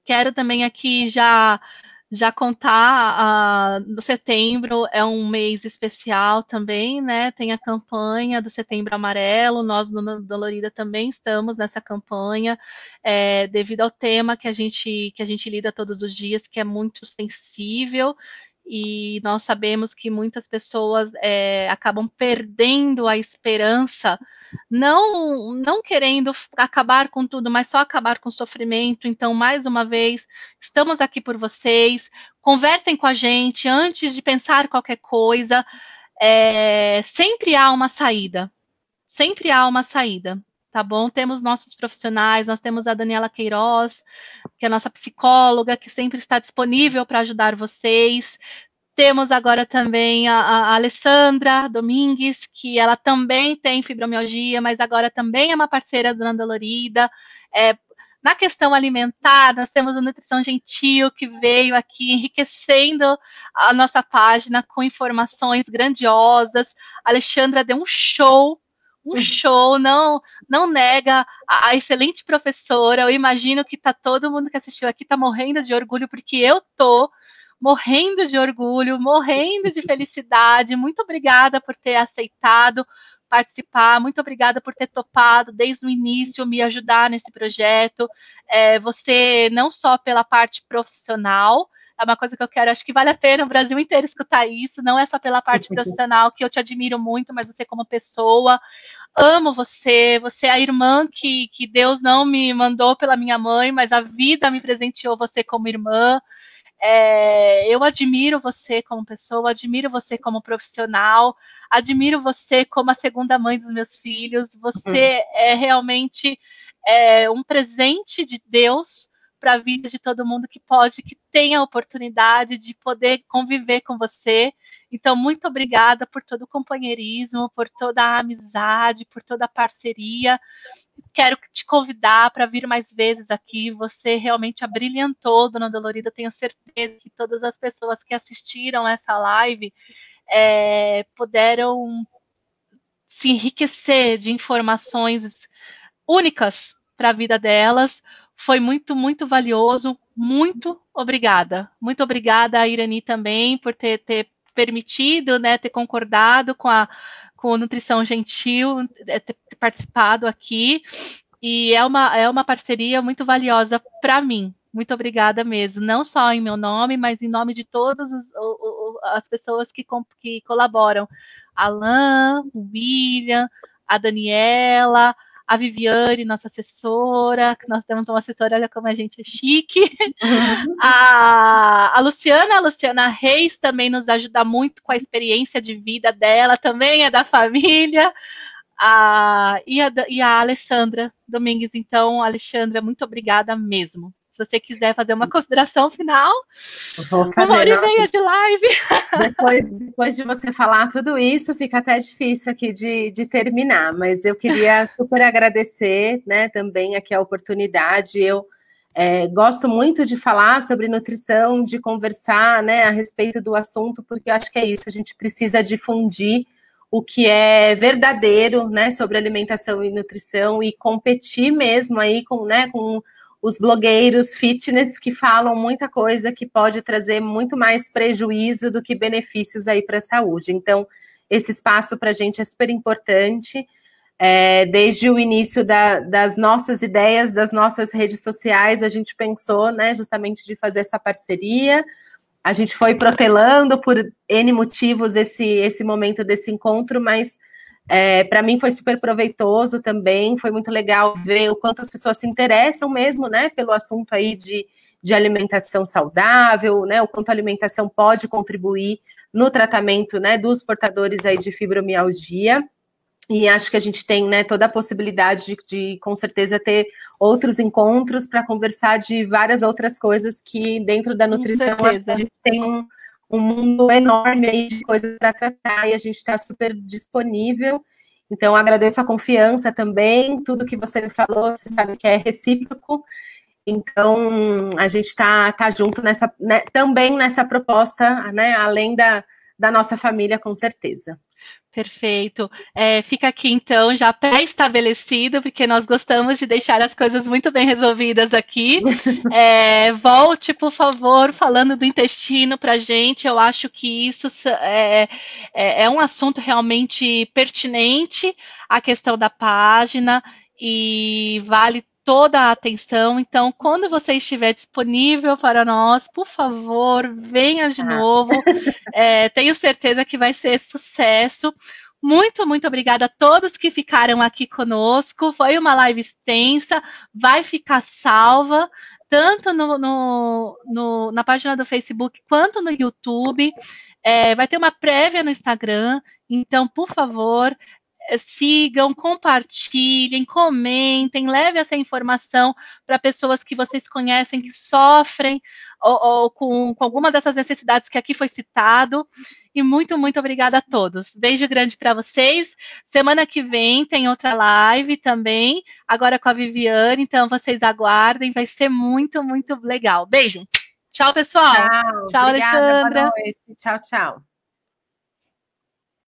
Quero também aqui já contar, no setembro é um mês especial também, né? Tem a campanha do Setembro Amarelo, nós no Dolorida também estamos nessa campanha, devido ao tema que a gente lida todos os dias, que é muito sensível, e nós sabemos que muitas pessoas acabam perdendo a esperança, não querendo acabar com tudo, mas só acabar com o sofrimento. Então, mais uma vez, estamos aqui por vocês. Conversem com a gente antes de pensar qualquer coisa. Sempre há uma saída. Sempre há uma saída. Tá bom? Temos nossos profissionais, nós temos a Daniela Queiroz, que é a nossa psicóloga, que sempre está disponível para ajudar vocês. Temos agora também a Alessandra Domingues, que ela também tem fibromialgia, mas agora também é uma parceira do Dona Dolorida. Na questão alimentar, nós temos a Nutrição Gentil, que veio aqui enriquecendo a nossa página com informações grandiosas. A Alexandra deu um show, não nega a excelente professora. Eu imagino que todo mundo que assistiu aqui está morrendo de orgulho, porque eu tô morrendo de orgulho, morrendo de felicidade. Muito obrigada por ter aceitado participar, muito obrigada por ter topado desde o início me ajudar nesse projeto. Você não só pela parte profissional, é uma coisa que eu quero, acho que vale a pena o Brasil inteiro escutar isso, não é só pela parte profissional, que eu te admiro muito, mas você como pessoa, amo você, você é a irmã que Deus não me mandou pela minha mãe, mas a vida me presenteou você como irmã. Eu admiro você como pessoa, admiro você como profissional, admiro você como a segunda mãe dos meus filhos. Você é realmente um presente de Deus para a vida de todo mundo que tem a oportunidade de poder conviver com você. Então, muito obrigada por todo o companheirismo, por toda a amizade, por toda a parceria. Quero te convidar para vir mais vezes aqui. Você realmente abrilhantou, Dona Dolorida. Tenho certeza que todas as pessoas que assistiram essa live puderam se enriquecer de informações únicas para a vida delas. Foi muito, muito valioso. Muito obrigada. Muito obrigada a Irani também por ter permitido, né, ter concordado com a Nutrição Gentil, ter participado aqui. E é uma parceria muito valiosa para mim. Muito obrigada mesmo. Não só em meu nome, mas em nome de todas as pessoas que colaboram. Alain, o William, a Daniela, a Viviane, nossa assessora, que nós temos uma assessora, olha como a gente é chique. A Luciana Reis também nos ajuda muito com a experiência de vida dela, também é da família. E a Alessandra Domingues. Então, Alexandra, muito obrigada mesmo. Se você quiser fazer uma consideração final, 1h30 de live. Depois de você falar tudo isso, fica até difícil aqui de terminar, mas eu queria super agradecer, né, também aqui a oportunidade. Eu gosto muito de falar sobre nutrição, de conversar, né, a respeito do assunto, porque eu acho que é isso, a gente precisa difundir o que é verdadeiro, né, sobre alimentação e nutrição e competir mesmo aí com os blogueiros fitness que falam muita coisa que pode trazer muito mais prejuízo do que benefícios aí para a saúde. Então, esse espaço para a gente é super importante. Desde o início das nossas ideias, das nossas redes sociais, a gente pensou, né, justamente de fazer essa parceria. A gente foi protelando por N motivos esse momento desse encontro, mas para mim foi super proveitoso também, foi muito legal ver o quanto as pessoas se interessam mesmo, né, pelo assunto aí de alimentação saudável, né, o quanto a alimentação pode contribuir no tratamento, né, dos portadores aí de fibromialgia. E acho que a gente tem, né, toda a possibilidade de com certeza, ter outros encontros para conversar de várias outras coisas que dentro da nutrição a gente tem um mundo enorme aí de coisas para tratar e a gente está super disponível. Então, agradeço a confiança também, tudo que você me falou, você sabe que é recíproco. Então, a gente está junto também nessa proposta, né, além da nossa família, com certeza. Perfeito. Fica aqui, então, já pré-estabelecido, porque nós gostamos de deixar as coisas muito bem resolvidas aqui. Volte, por favor, falando do intestino para a gente. Eu acho que isso é um assunto realmente pertinente, a questão da página, e vale toda a atenção. Então, quando você estiver disponível para nós, por favor, venha de novo. Tenho certeza que vai ser sucesso. Muito, muito obrigada a todos que ficaram aqui conosco. Foi uma live extensa, vai ficar salva, tanto na página do Facebook quanto no YouTube. Vai ter uma prévia no Instagram, então, por favor, sigam, compartilhem, comentem, leve essa informação para pessoas que vocês conhecem que sofrem ou com alguma dessas necessidades que aqui foi citado. E muito, muito obrigada a todos. Beijo grande para vocês. Semana que vem tem outra live também, agora com a Viviane, então vocês aguardem, vai ser muito, muito legal. Beijo. Tchau, pessoal. Tchau, obrigada, Alexandra. Boa noite. Tchau, tchau.